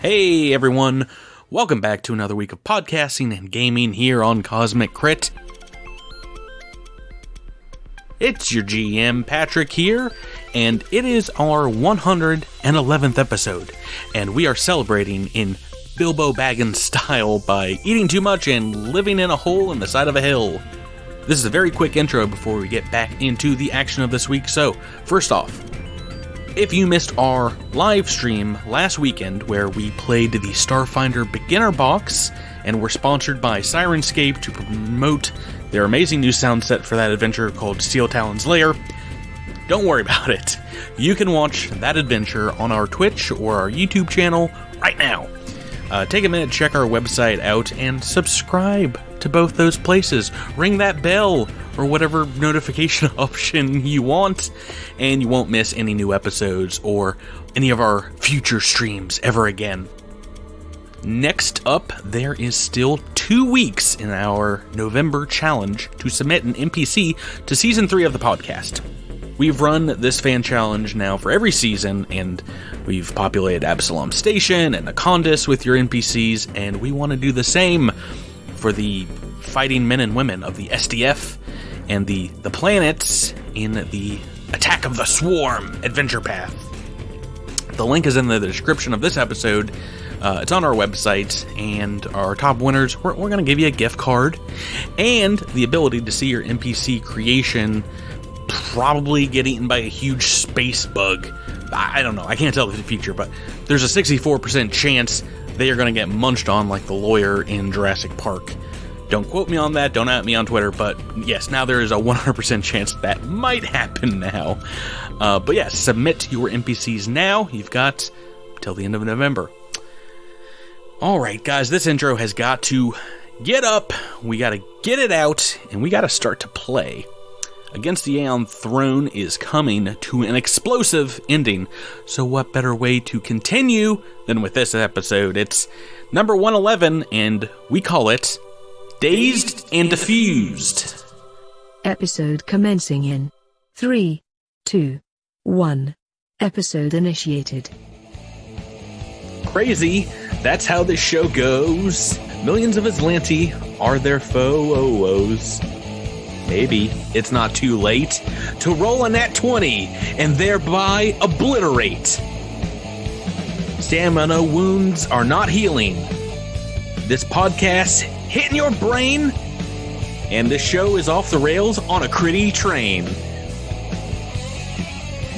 Hey everyone, welcome back to another week of podcasting and gaming here on Cosmic Crit. It's your GM, Patrick here, and it is our 111th episode, and we are celebrating in Bilbo Baggins style by eating too much and living in a hole in the side of a hill. This is a very quick intro before we get back into the action of this week, so first off, if you missed our live stream last weekend where we played the Starfinder Beginner Box and were sponsored by Sirenscape to promote their amazing new sound set for that adventure called Steel Talon's Lair, don't worry about it. You can watch that adventure on our Twitch or our YouTube channel right now. Take a minute, check our website out, and subscribe to both those places. Ring that bell or whatever notification option you want, and you won't miss any new episodes or any of our future streams ever again. Next up, there is still 2 weeks in our November challenge to submit an NPC to Season 3 of the podcast. We've run this fan challenge now for every season, and we've populated Absalom Station and Akondis with your NPCs, and we want to do the same for the fighting men and women of the SDF and the planets in the Attack of the Swarm adventure path. The link is in the description of this episode. It's on our website, and our top winners, we're going to give you a gift card and the ability to see your NPC creation probably get eaten by a huge space bug. I don't know. I can't tell the future, but there's a 64% chance they are going to get munched on like the lawyer in Jurassic Park. Don't quote me on that. Don't at me on Twitter. But yes, now there is a 100% chance that might happen now. But yes, submit your NPCs now. You've got till the end of November. All right, guys, this intro has got to get up. We got to get it out, and we got to start to play. Against the Aeon throne is coming to an explosive ending. So what better way to continue than with this episode? It's number 111, and we call it Dazed and Defused. Episode commencing in 3, 2, 1. Episode initiated. Crazy. That's how this show goes. Millions of Aslanti are their foes. Maybe it's not too late to roll a nat 20 and thereby obliterate. Stamina wounds are not healing. This podcast hitting your brain, and this show is off the rails on a critty train.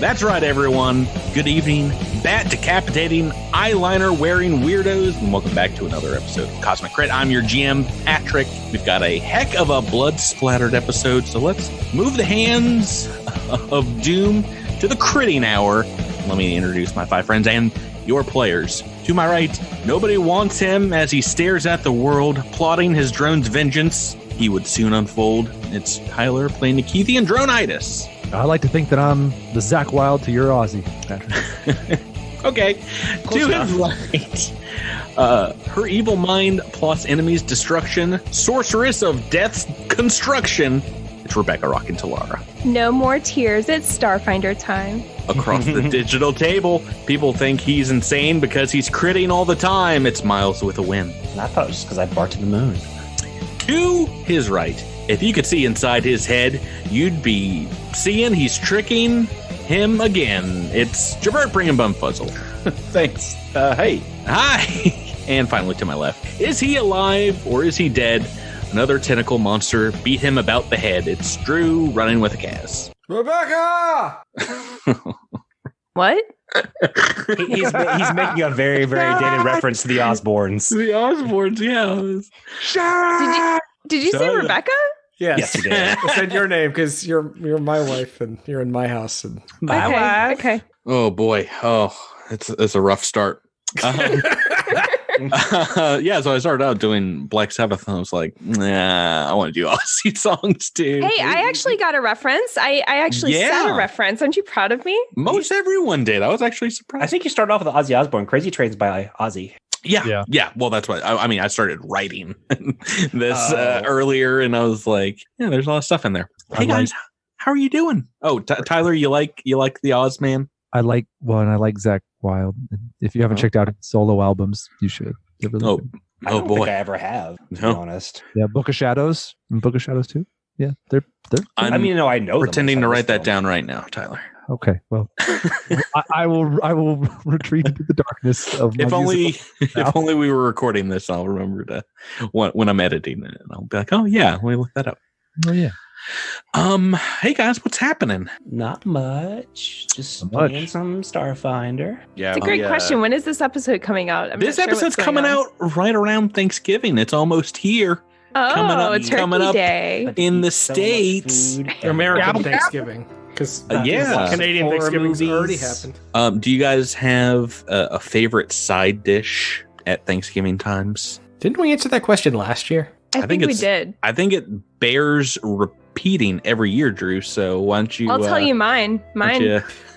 That's right, everyone. Good evening, bat decapitating, eyeliner wearing weirdos, and welcome back to another episode of Cosmic Crit. I'm your GM, Patrick. We've got a heck of a blood-splattered episode, so let's move the hands of doom to the critting hour. Let me introduce my 5 friends and your players. To my right, nobody wants him as he stares at the world, plotting his drone's vengeance. He would soon unfold. It's Tyler playing Nikithian Dronitis. I like to think that I'm the Zach Wild to your Aussie, Patrick. Okay. To his right, her evil mind plus enemies destruction, sorceress of death's construction. It's Rebecca Rockin' Talara. No more tears. It's Starfinder time. Across the digital table, people think he's insane because he's critting all the time. It's Miles with a win. And I thought it was just because I barked at the moon. To his right, if you could see inside his head, you'd be seeing he's tricking him again. It's Jabert bringing Bumfuzzle. Thanks. Hey. Hi. And finally to my left, is he alive or is he dead? Another tentacle monster beat him about the head. It's Drew running with a Kaz. Rebecca! What? He's making a very, very dated reference to the Osbournes. The Osbournes, yeah. Did you say Rebecca? Yes, you did. I said your name because you're my wife and you're in my house. And Okay. Oh boy. Oh, it's a rough start. Yeah, so I started out doing Black Sabbath, and I was like, nah, I want to do Aussie songs too. Hey, I actually got a reference. I actually said a reference. Aren't you proud of me? Most everyone did. I was actually surprised. I think you started off with Ozzy Osbourne, Crazy Trains by Ozzy. Yeah. Well, that's what I mean. I started writing this earlier, and I was like, yeah, there's a lot of stuff in there. Hey guys, how are you doing? Oh, Tyler, you like the Oz man? I like Zach Wild. If you haven't checked out his solo albums, you should. They're really good. I don't boy. think I ever have, to be honest. Yeah, Book of Shadows and Book of Shadows too. Yeah, they're. I know. Pretending to write that down right now, Tyler. Okay, well, I will retreat into the darkness of. If only we were recording this, I'll remember to when I'm editing it, and I'll be like, oh yeah, let me look that up. Oh yeah. Hey guys, what's happening? Not much. Just playing some Starfinder. Yeah, it's a great question. When is this episode coming out? This episode's coming out right around Thanksgiving. It's almost here. Oh, Turkey Day in the States. American Thanksgiving. Because Canadian Thanksgiving's already happened. Do you guys have a favorite side dish at Thanksgiving times? Didn't we answer that question last year? I think we did. I think it bears repeating every year, Drew. So why don't you? I'll tell you mine.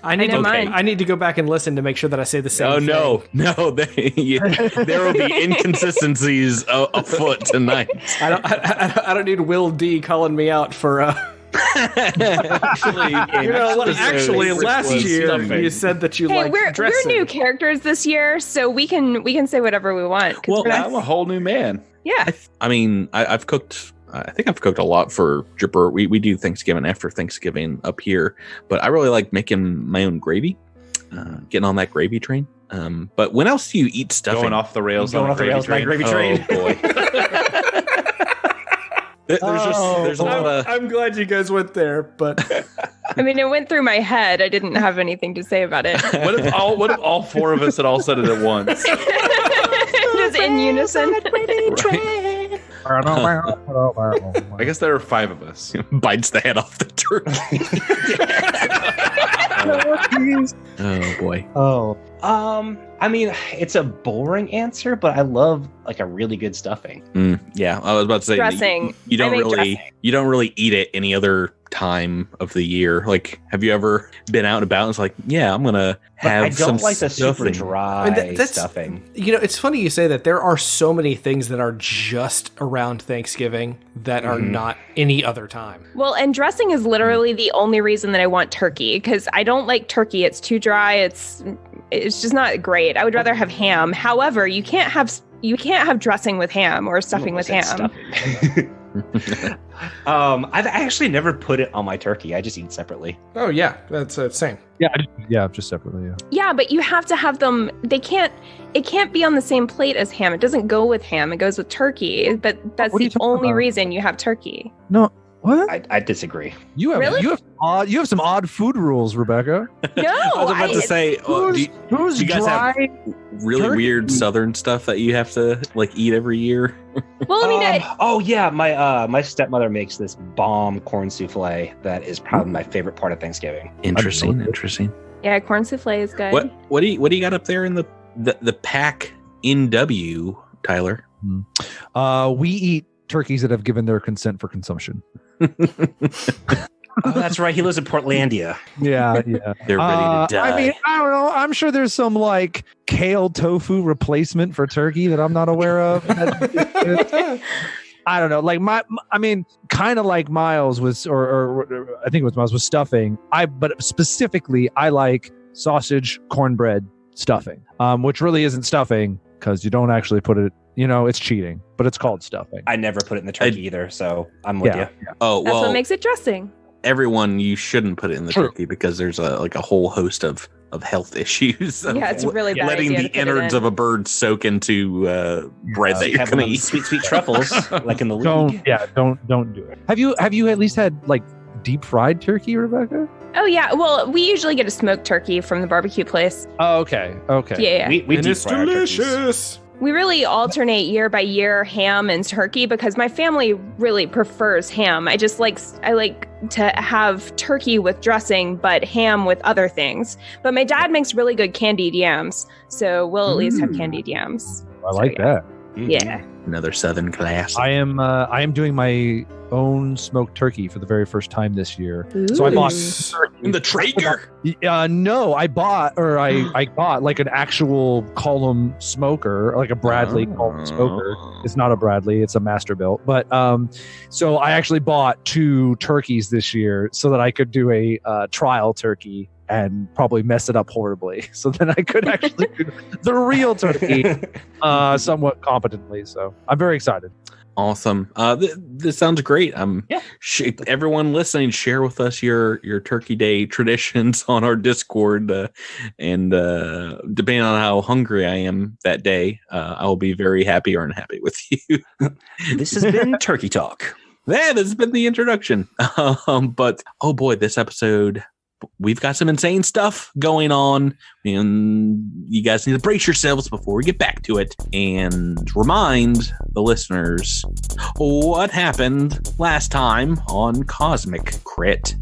I need to go back and listen to make sure that I say the same thing. No. There will be inconsistencies afoot tonight. I don't need Will D calling me out for. Actually, last year you said that you liked dressing. We're new characters this year, so we can say whatever we want. Well, I'm a whole new man. Yeah. I mean, I've cooked. I think I've cooked a lot for Jipper. We do Thanksgiving after Thanksgiving up here, but I really like making my own gravy, getting on that gravy train. But when else do you eat stuffing? Going off the rails on that gravy train. Oh boy. There's a lot of. I'm glad you guys went there, but I mean, it went through my head. I didn't have anything to say about it. What if all four of us had all said it at once? Just in unison. I guess there are 5 of us. Bites the head off the turkey. Oh boy. Oh. I mean, it's a boring answer, but I love like a really good stuffing. Yeah, I was about to say dressing. You don't really eat it any other time of the year. Like, have you ever been out and about and it's like, yeah, I'm gonna have I don't like the stuffing. super dry stuffing. You know, it's funny you say that. There are so many things that are just around Thanksgiving that are not any other time. Well, and dressing is literally the only reason that I want turkey, because I don't like turkey. It's too dry. It's just not great. I would rather have ham. However, you can't have dressing with ham or stuffing with ham. I've actually never put it on my turkey. I just eat separately. Oh yeah, that's same. Yeah, just separately. Yeah, but you have to have them. It can't be on the same plate as ham. It doesn't go with ham. It goes with turkey. But that's the only reason you have turkey. No. What? I disagree. You have some odd food rules, Rebecca. No, I was about to say, who's do you guys dry have really weird Southern stuff that you have to like eat every year? Well, I mean, my stepmother makes this bomb corn souffle that is probably my favorite part of Thanksgiving. Interesting. Yeah, corn souffle is good. What do you got up there in the pack NW, Tyler? We eat turkeys that have given their consent for consumption. Oh, that's right. He lives in Portlandia. Yeah. They're ready to die. I mean, I don't know. I'm sure there's some like kale tofu replacement for turkey that I'm not aware of. I don't know. Like kind of like Miles was, or I think it was Miles was stuffing. But specifically, I like sausage, cornbread stuffing, which really isn't stuffing because you don't actually put it. You know, it's cheating, but it's called stuffing. I never put it in the turkey either, so I'm with you. Yeah. Oh, well, that's what makes it dressing. Everyone, you shouldn't put it in the turkey because there's a whole host of health issues. Yeah, it's really bad letting idea the innards of a bird soak into bread that you're going to eat. Sweet truffles, like in the league. Don't do it. Have you at least had like deep fried turkey, Rebecca? Oh yeah, well, we usually get a smoked turkey from the barbecue place. Oh, okay. Yeah. We and it's delicious. We really alternate year by year ham and turkey because my family really prefers ham. I like to have turkey with dressing, but ham with other things. But my dad makes really good candied yams, so we'll at least have candied yams. I like that. Yeah. Another Southern class. I am doing my own smoked turkey for the very first time this year. Ooh. So I bought in the Traeger. No, I bought like an actual column smoker, like a Bradley column smoker. It's not a Bradley, it's a Masterbuilt. But so I actually bought 2 turkeys this year so that I could do a trial turkey and probably mess it up horribly. So then I could actually do the real turkey somewhat competently. So I'm very excited. Awesome. This sounds great. Yeah. Everyone listening, share with us your Turkey Day traditions on our Discord, and depending on how hungry I am that day, I will be very happy or unhappy with you. This has been Turkey Talk. Yeah, this has been the introduction. But oh boy, this episode, we've got some insane stuff going on, and you guys need to brace yourselves before we get back to it and remind the listeners what happened last time on Cosmic Crit.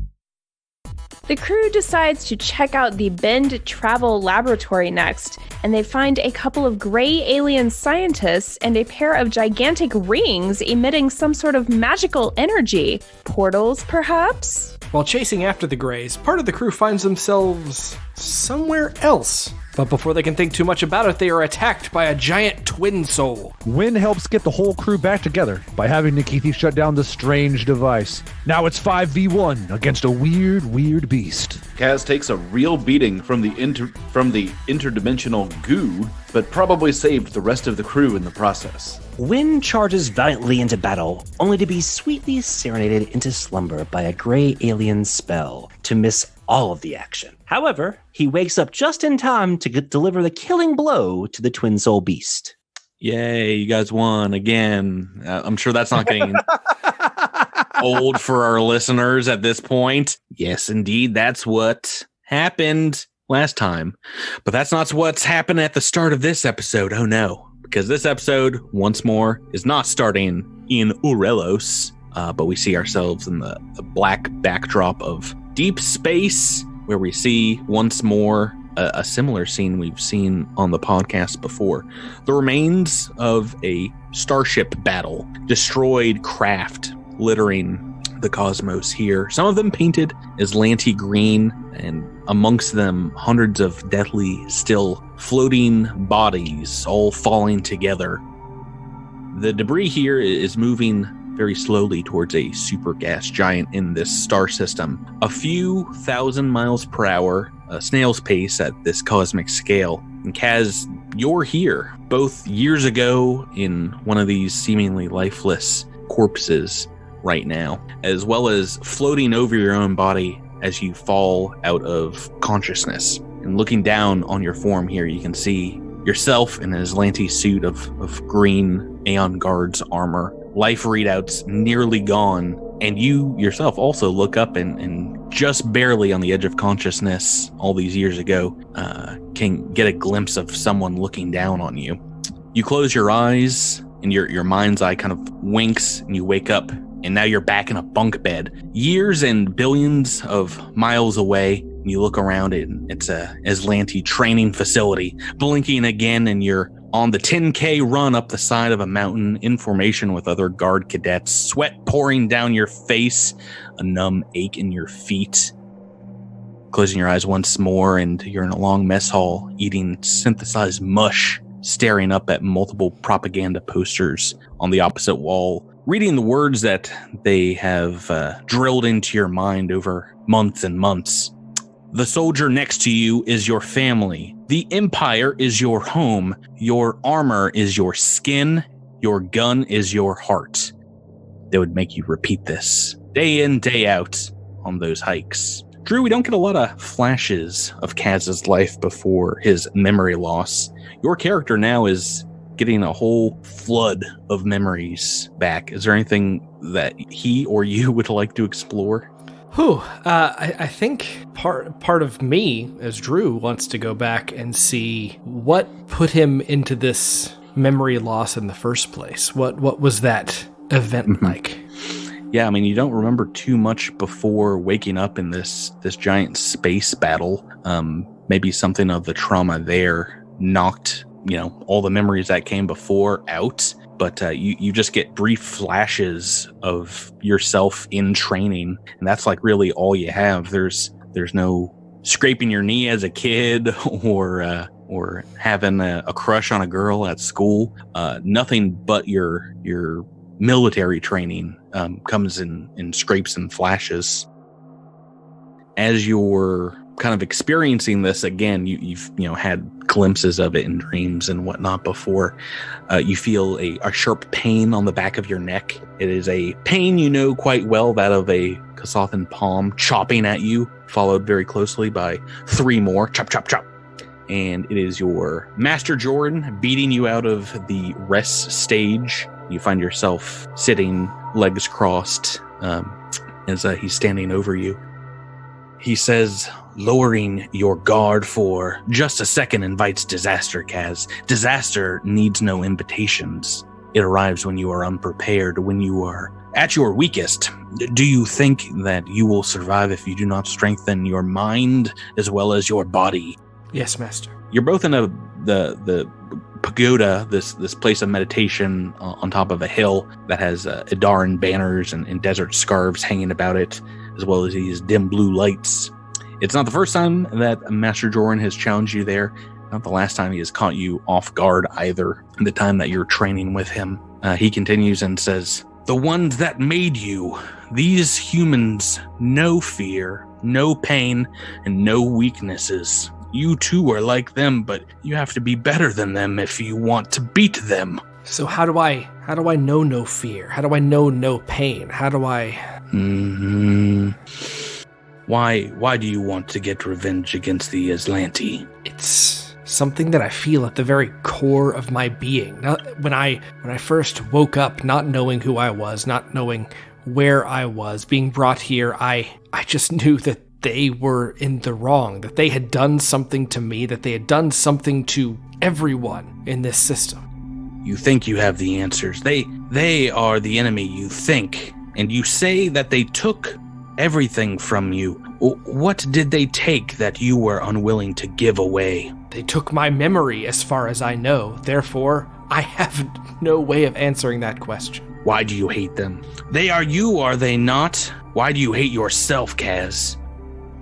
The crew decides to check out the Bend Travel Laboratory next, and they find a couple of gray alien scientists and a pair of gigantic rings emitting some sort of magical energy. Portals, perhaps? While chasing after the Greys, part of the crew finds themselves somewhere else. But before they can think too much about it, they are attacked by a giant twin soul. Wynn helps get the whole crew back together by having Nikithi shut down the strange device. Now it's 5v1 against a weird beast. Kaz takes a real beating from the interdimensional goo, but probably saved the rest of the crew in the process. Wynn charges valiantly into battle, only to be sweetly serenaded into slumber by a gray alien spell to miss all of the action. However, he wakes up just in time to deliver the killing blow to the twin soul beast. Yay, you guys won again. I'm sure that's not getting old for our listeners at this point. Yes, indeed, that's what happened last time. But that's not what's happened at the start of this episode. Oh no, because this episode, once more, is not starting in Urelos, but we see ourselves in the black backdrop of deep space, where we see once more a similar scene we've seen on the podcast before. The remains of a starship battle, destroyed craft littering the cosmos here. Some of them painted as Lanty green, and amongst them hundreds of deathly still floating bodies all falling together. The debris here is moving very slowly towards a super gas giant in this star system. A few thousand miles per hour, a snail's pace at this cosmic scale. And Kaz, you're here, both years ago in one of these seemingly lifeless corpses right now, as well as floating over your own body as you fall out of consciousness. And looking down on your form here, you can see yourself in an Aslanti suit of green Aeon Guard's armor. Life readouts nearly gone, and you yourself also look up and just barely on the edge of consciousness all these years ago can get a glimpse of someone looking down on you. You close your eyes, and your mind's eye kind of winks, and you wake up, and now you're back in a bunk bed. Years and billions of miles away, and you look around it, and it's a Aslanti training facility. Blinking again, and you're on the 10K run up the side of a mountain in formation with other guard cadets, sweat pouring down your face, a numb ache in your feet. Closing your eyes once more, and you're in a long mess hall eating synthesized mush, staring up at multiple propaganda posters on the opposite wall, reading the words that they have drilled into your mind over months and months. The soldier next to you is your family. The Empire is your home. Your armor is your skin. Your gun is your heart. They would make you repeat this day in, day out on those hikes. Drew, we don't get a lot of flashes of Kaz's life before his memory loss. Your character now is getting a whole flood of memories back. Is there anything that he or you would like to explore? I think part of me, as Drew, wants to go back and see what put him into this memory loss in the first place. What was that event like? Yeah, I mean, you don't remember too much before waking up in this giant space battle. Maybe something of the trauma there knocked, all the memories that came before out. But you just get brief flashes of yourself in training, and that's like really all you have. There's no scraping your knee as a kid or having a crush on a girl at school. Nothing but your military training comes in scrapes and flashes. As you're kind of experiencing this again. You've had glimpses of it in dreams and whatnot before. You feel a sharp pain on the back of your neck. It is a pain you know quite well, that of a Kasathan palm chopping at you, followed very closely by 3 more. Chop, chop, chop. And it is your Master Jordan beating you out of the rest stage. You find yourself sitting, legs crossed, as he's standing over you. He says, lowering your guard for just a second invites disaster, Kaz. Disaster needs no invitations. It arrives when you are unprepared, when you are at your weakest. Do you think that you will survive if you do not strengthen your mind as well as your body? Yes, Master. You're both in the pagoda, this place of meditation on top of a hill that has Idaran banners and desert scarves hanging about it, as well as these dim blue lights. It's not the first time that Master Jordan has challenged you there. Not the last time he has caught you off guard either, the time that you're training with him. He continues and says, the ones that made you, these humans, no fear, no pain, and no weaknesses. You too are like them, but you have to be better than them if you want to beat them. So how do I know no fear? How do I know no pain? How do I... Why do you want to get revenge against the Aslanti? It's something that I feel at the very core of my being. When I first woke up, not knowing who I was, not knowing where I was, being brought here, I just knew that they were in the wrong, that they had done something to me, that they had done something to everyone in this system. You think you have the answers. They are the enemy, you think. And you say that they took everything from you. What did they take that you were unwilling to give away? They took my memory, as far as I know. Therefore, I have no way of answering that question. Why do you hate them? They are you, are they not? Why do you hate yourself, Kaz?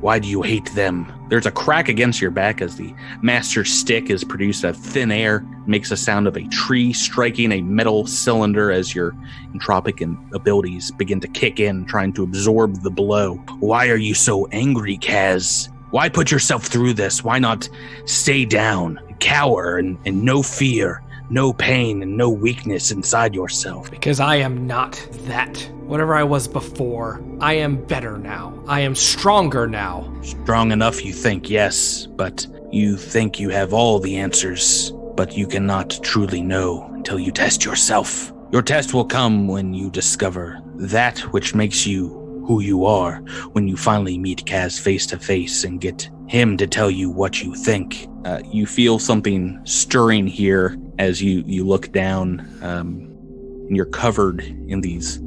Why do you hate them? There's a crack against your back as the master stick is produced out of thin air, makes a sound of a tree striking a metal cylinder as your entropic abilities begin to kick in, trying to absorb the blow. Why are you so angry, Kaz? Why put yourself through this? Why not stay down, cower, and no fear, no pain, and no weakness inside yourself? Because I am not that. Whatever I was before, I am better now. I am stronger now. Strong enough, you think, yes, but you think you have all the answers, but you cannot truly know until you test yourself. Your test will come when you discover that which makes you who you are, when you finally meet Kaz face to face and get him to tell you what you think. You feel something stirring here as you look down, and you're covered in these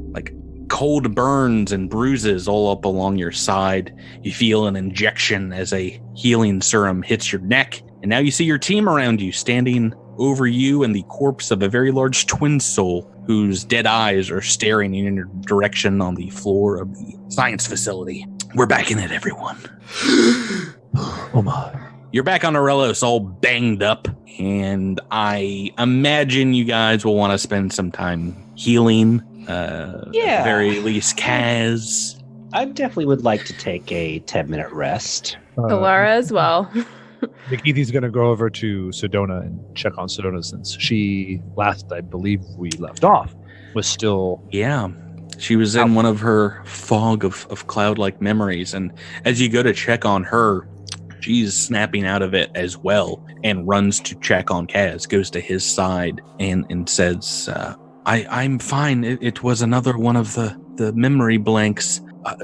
cold burns and bruises all up along your side. You feel an injection as a healing serum hits your neck, and now you see your team around you, standing over you and the corpse of a very large twin soul whose dead eyes are staring in your direction on the floor of the science facility. We're back in it, everyone. Oh my. You're back on Aurelos, all banged up, and I imagine you guys will want to spend some time healing. At the very least, Kaz. I definitely would like to take a 10-minute rest. Alara as well. Nikithi's going to go over to Sedona and check on Sedona since she last, I believe we left off, was still... Yeah, she was in one of her fog of cloud-like memories, and as you go to check on her, she's snapping out of it as well and runs to check on Kaz, goes to his side and says... I'm fine. It was another one of the memory blanks.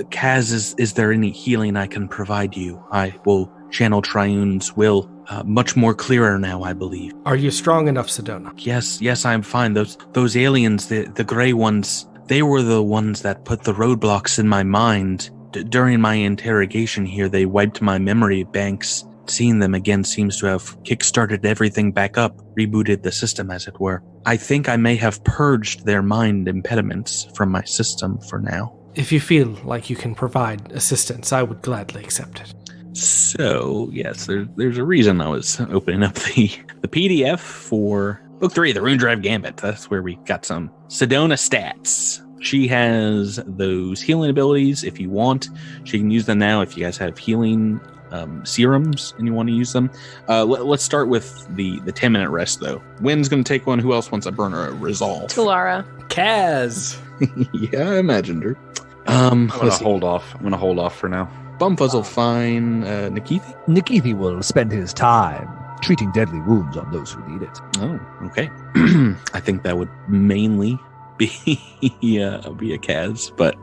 Kaz, is there any healing I can provide you? I will channel Triune's will much more clearer now, I believe. Are you strong enough, Sedona? Yes, I'm fine. Those aliens, the gray ones, they were the ones that put the roadblocks in my mind. During my interrogation here, they wiped my memory banks. Seeing them again seems to have kickstarted everything back up, rebooted the system, as it were. I think I may have purged their mind impediments from my system for now. If you feel like you can provide assistance, I would gladly accept it. So, yes, there's a reason I was opening up the PDF for Book 3, the Rune Drive Gambit. That's where we got some Sedona stats. She has those healing abilities if you want. She can use them now if you guys have healing serums and you want to use them. Let's start with the 10-minute rest, though. Wynn's going to take one. Who else wants a burn or a resolve? Talara. Kaz. Yeah, I imagined her. I'm going to hold off. I'm going to hold off for now. Bumfuzzle, fine. Nikithi? Nikithi will spend his time treating deadly wounds on those who need it. Oh, okay. I think that would mainly be a Kaz, but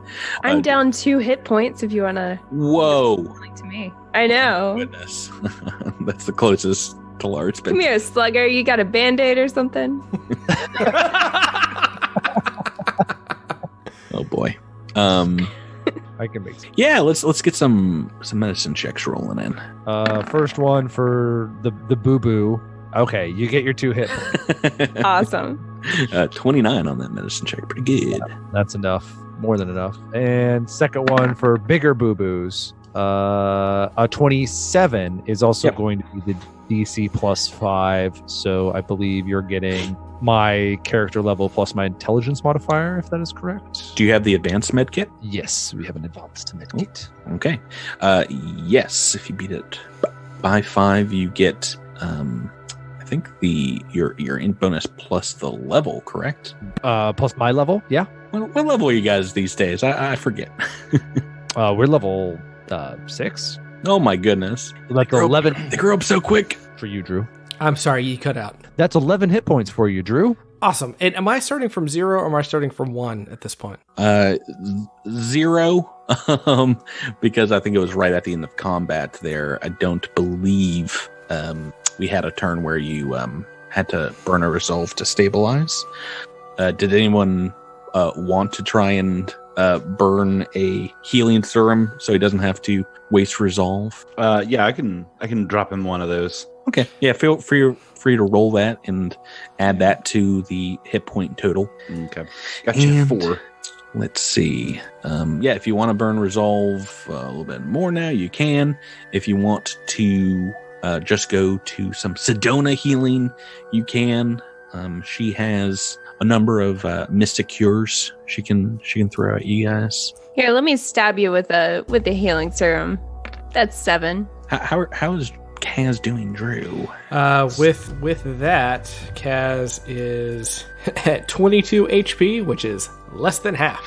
I'm down 2 hit points if you want to. Whoa. Like to me. I know. Goodness. That's the closest to Lart's been. Come here, Slugger. You got a Band-Aid or something? Oh boy. I can make some. Yeah, let's get some medicine checks rolling in. First one for the boo-boo. Okay, you get your 2 hit points. Awesome. 29 on that medicine check. Pretty good. Yeah, that's enough. More than enough. And second one for bigger boo-boos. A 27 is also going to be the DC +5. So I believe you're getting my character level plus my intelligence modifier, if that is correct. Do you have the advanced med kit? Yes, we have an advanced med kit. Okay. Yes, if you beat it by 5, you get I think your int bonus plus the level, correct? Plus my level, yeah. What level are you guys these days? I forget. We're level 6. Oh my goodness. That's 11 They grew up so quick. for you, Drew. I'm sorry, you cut out. That's 11 hit points for you, Drew. Awesome. And am I starting from 0 or am I starting from 1 at this point? 0, because I think it was right at the end of combat there. I don't believe we had a turn where you had to burn a resolve to stabilize. Did anyone want to try and burn a healing serum so he doesn't have to waste resolve? Yeah, I can drop him one of those. Okay. Yeah, feel free to roll that and add that to the hit point total. Okay. Gotcha. 4. Let's see. Yeah, if you want to burn resolve a little bit more now, you can. If you want to just go to some Sedona healing, you can. She has a number of mystic cures she can throw at you guys. Here, let me stab you with the healing serum. That's 7. How is Kaz doing, Drew? With that, Kaz is at 22 HP, which is less than half.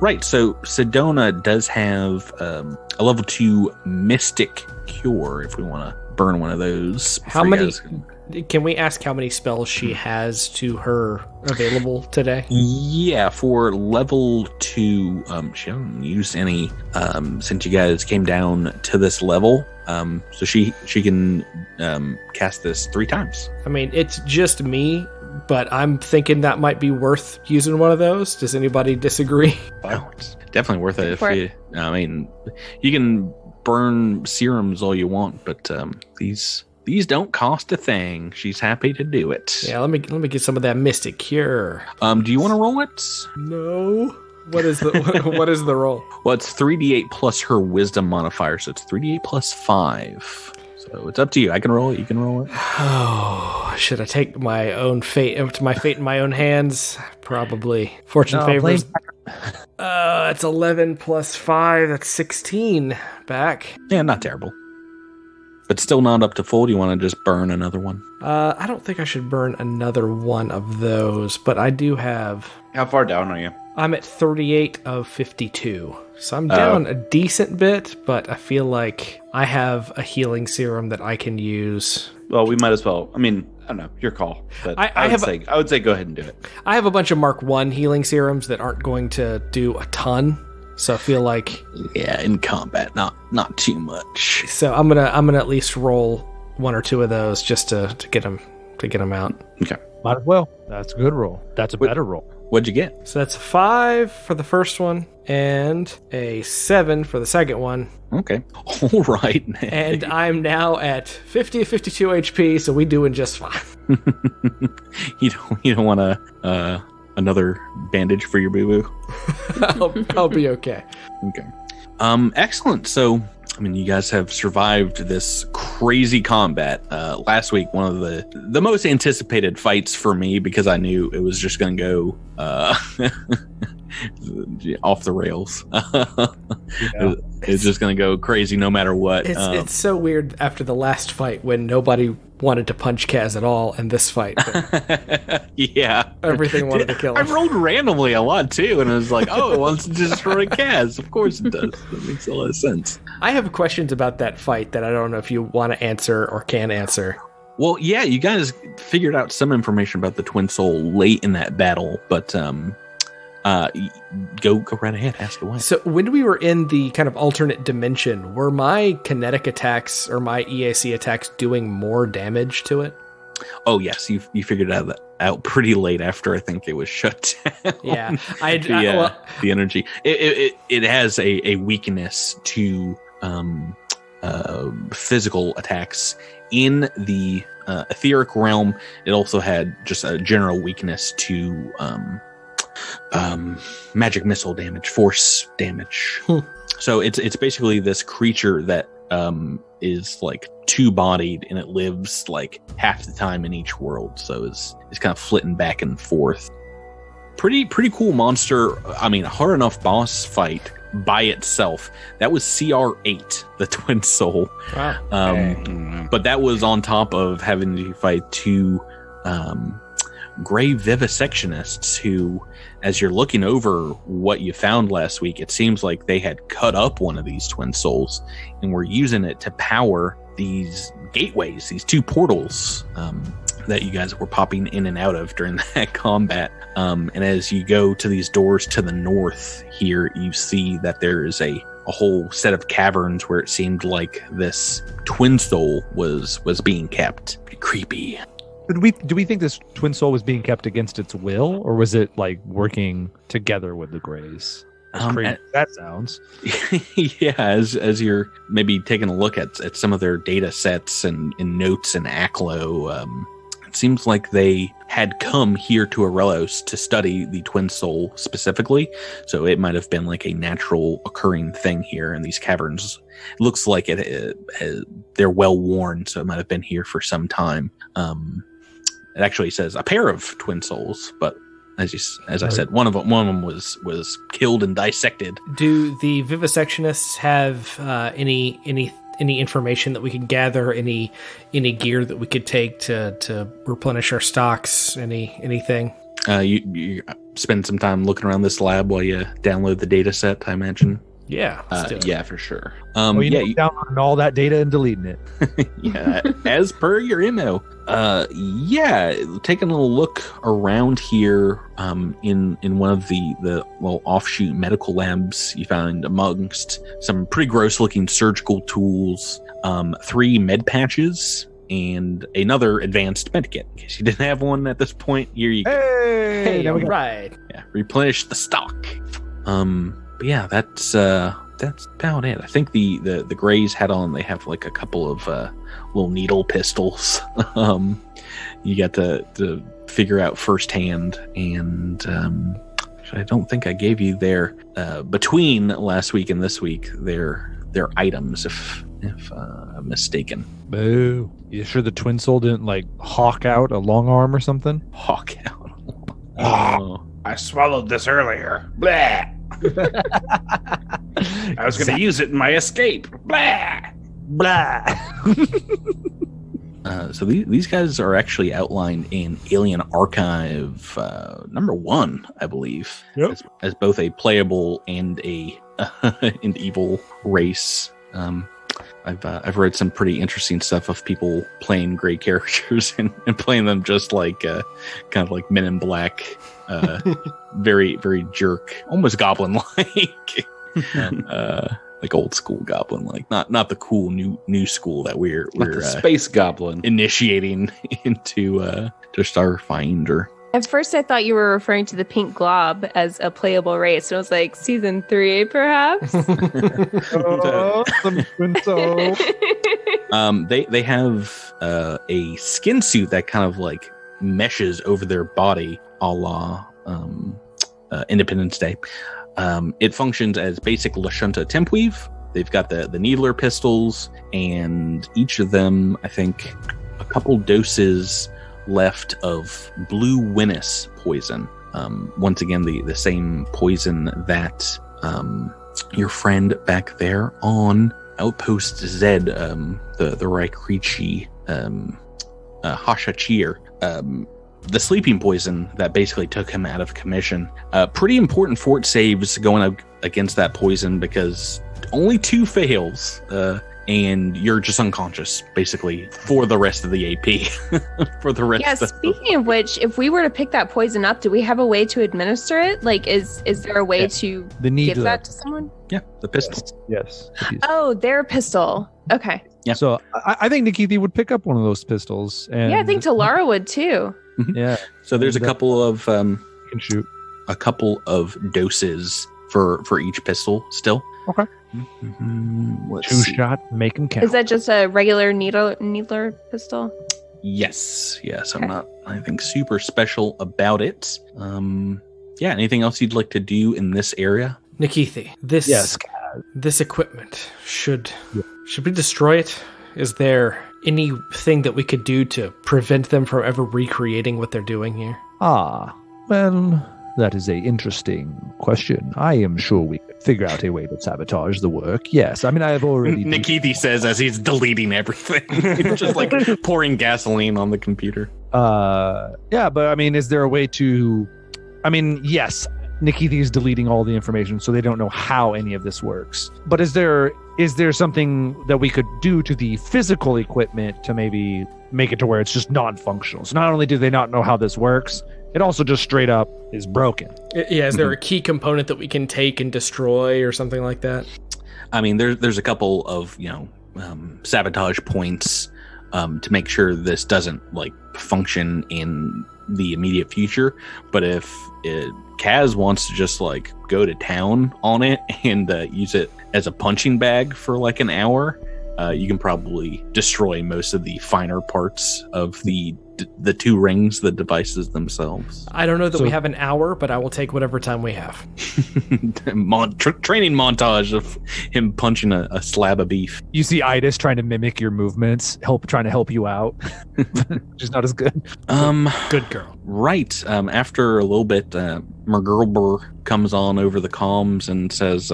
Right, so Sedona does have a level 2 mystic cure if we want to burn one of those. How many? Can we ask how many spells she has to her available today? Yeah, for level 2, she hasn't used any since you guys came down to this level. So she can cast this 3 times. I mean, it's just me, but I'm thinking that might be worth using one of those. Does anybody disagree? Oh, it's definitely worth it. I mean, you can burn serums all you want, but these don't cost a thing. She's happy to do it. Yeah, let me get some of that mystic cure. Do you want to roll it? No. What is the what is the roll? Well, it's 3d8 plus her wisdom modifier, so it's 3d8 plus 5. So it's up to you. I can roll it. You can roll it. Oh, should I take my own fate into my fate in my own hands? Probably. Fortune favors. It's 11 plus 5. That's 16 back. Yeah, not terrible. But still not up to full. Do you want to just burn another one? I don't think I should burn another one of those, but I do have... How far down are you? I'm at 38 of 52. So I'm down a decent bit, but I feel like I have a healing serum that I can use. Well, we might as well. I mean, I don't know. Your call. But I would say go ahead and do it. I have a bunch of Mark 1 healing serums that aren't going to do a ton. So I feel like, yeah, in combat, not too much. So I'm gonna at least roll 1 or 2 of those just to get them out. Okay, might as well. That's a good roll. That's a better roll. What'd you get? So that's a 5 for the first one and a 7 for the second one. Okay, all right. And I'm now at 50 of 52 HP, so we doing just fine. You don't want to another bandage for your boo-boo? I'll be okay. Okay. Excellent. So, I mean, you guys have survived this crazy combat. Last week, one of the most anticipated fights for me, because I knew it was just going to go off the rails. It's just going to go crazy no matter what. It's so weird after the last fight when nobody wanted to punch Kaz at all, and this fight. Yeah. Everything wanted to kill him. I rolled randomly a lot too, and I was like, oh, it wants to destroy Kaz. Of course it does. That makes a lot of sense. I have questions about that fight that I don't know if you want to answer or can answer. Well, yeah, you guys figured out some information about the Twin Soul late in that battle, but go right ahead, ask away. So when we were in the kind of alternate dimension, were my kinetic attacks or my EAC attacks doing more damage to it? Oh yes, you figured out pretty late after I think it was shut down. Yeah, the energy. It has a weakness to physical attacks. In the etheric realm, it also had just a general weakness to magic missile damage, force damage. So it's basically this creature that is like two-bodied, and it lives like half the time in each world. So it's kind of flitting back and forth. Pretty cool monster. I mean, hard enough boss fight by itself. That was CR8, the Twin Soul. Wow. But that was on top of having to fight two gray vivisectionists who, as you're looking over what you found last week, it seems like they had cut up one of these Twin Souls and were using it to power these gateways, these two portals that you guys were popping in and out of during that combat. And as you go to these doors to the north here, you see that there is a whole set of caverns where it seemed like this Twin Soul was being kept. Pretty creepy. Do we think this Twin Soul was being kept against its will, or was it like working together with the Greys? As crazy as that sounds. Yeah, as you're maybe taking a look at some of their data sets and notes and ACLO, it seems like they had come here to Aurelos to study the Twin Soul specifically. So it might have been like a natural occurring thing here in these caverns. It looks like they're well worn, so it might have been here for some time. It actually says a pair of Twin Souls, but as I said, one of them was killed and dissected. Do the vivisectionists have any information that we could gather? Any gear that we could take to replenish our stocks? Anything? You spend some time looking around this lab while you download the data set, I imagine. Yeah, yeah, for sure. You downloading all that data and deleting it. Yeah, as per your MO. Taking a look around here in one of the offshoot medical labs, you found amongst some pretty gross looking surgical tools, 3 med patches, and another advanced med kit. In case you didn't have one at this point, here you go. Hey, right. Yeah, replenish the stock. But yeah, that's about it. I think the Greys had on, they have like a couple of little needle pistols. You got to figure out firsthand, and I don't think I gave you their between last week and this week their items, if I'm mistaken. Boo! You sure the Twin Soul didn't like hawk out a long arm or something? Hawk out. Oh, I swallowed this earlier. Blah. I was going to use it in my escape. Blah. Blah. So these guys are actually outlined in Alien Archive number 1, I believe, as both a playable and an evil race. I've read some pretty interesting stuff of people playing gray characters and playing them just like kind of like Men in Black, very very jerk, almost goblin-like. Like old school goblin, like not the cool new school that we're space goblin initiating into Starfinder. At first, I thought you were referring to the pink glob as a playable race, and I was like, season 3, perhaps. They have a skin suit that kind of like meshes over their body, a la Independence Day. It functions as basic Lashunta Tempweave. They've got the needler pistols, and each of them, I think, a couple doses left of blue Winnis poison. once again, the same poison that your friend back there on Outpost Z, the Raikrichi Hashachir, the sleeping poison that basically took him out of commission. Pretty important fort saves going up against that poison because only 2 fails, and you're just unconscious basically for the rest of the AP. For the rest. Yeah. Speaking of which, if we were to pick that poison up, do we have a way to administer it? Like, is there a way to give that to someone? Yeah, the pistol. Yes. Oh, their pistol. Okay. Yeah. So I think Nikithi would pick up one of those pistols. And Yeah, I think Talara would too. Yeah. So there's a couple of can shoot. a couple of doses for each pistol still. Okay. Let's 2 see. shot, make him count. Is that just a regular needler pistol? Yes. Okay. I'm not, I think, super special about it. Yeah. Anything else you'd like to do in this area? Nikithi, this equipment, should we destroy it? Is there anything that we could do to prevent them from ever recreating what they're doing here? Well, that is a interesting question. I am sure we could figure out a way to sabotage the work. Yes, I mean, I have already... Nikithi says as he's deleting everything. Just like pouring gasoline on the computer. Yeah, but I mean, is there a way to... I mean, yes, Nikithi is deleting all the information, so they don't know how any of this works. But is there something that we could do to the physical equipment to maybe make it to where it's just non-functional? So not only do they not know how this works, it also just straight up is broken. Yeah, is there a key component that we can take and destroy or something like that? I mean, there's a couple of, sabotage points to make sure this doesn't like function in the immediate future. But if Kaz wants to just like go to town on it and use it as a punching bag for like an hour, you can probably destroy most of the finer parts of the 2 rings, the devices themselves. I don't know that we have an hour, but I will take whatever time we have. Training montage of him punching a slab of beef. You see Idis trying to mimic your movements, trying to help you out. Which is not as good. Good girl. Right. After a little bit, Mergerber comes on over the comms and says,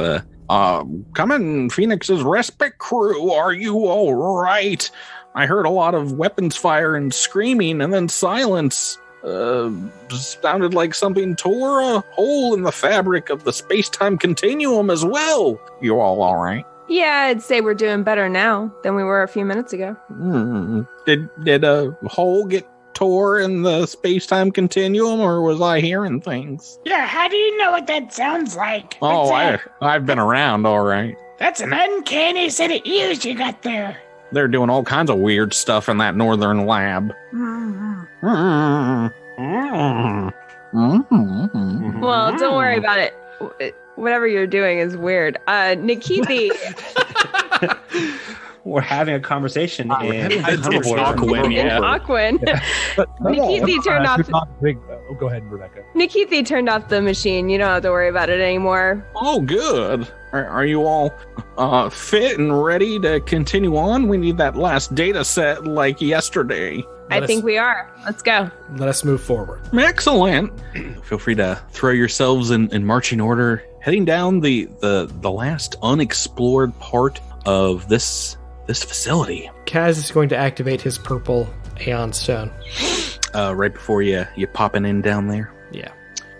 come in, Phoenix's respite crew. Are you all right? I heard a lot of weapons fire and screaming and then silence. Sounded like something tore a hole in the fabric of the space-time continuum as well. You all right? Yeah, I'd say we're doing better now than we were a few minutes ago. Did a hole get tore in the space-time continuum, or was I hearing things? Yeah, how do you know what that sounds like? Oh, I've been around, all right. That's an uncanny set of ears you got there. They're doing all kinds of weird stuff in that northern lab. Well, don't worry about it. Whatever you're doing is weird. Nikithi. We're having a conversation in Aquin, yeah. Aquin. Nikithi turned off. Go ahead, Rebecca. Nikithi turned off the machine. You don't have to worry about it anymore. Oh, good. Are you all fit and ready to continue on? We need that last data set like yesterday. I think we are. Let's go. Let us move forward. Excellent. Feel free to throw yourselves in marching order, heading down the last unexplored part of this facility. Kaz is going to activate his purple Aeon stone. Right before you popping in down there. Yeah.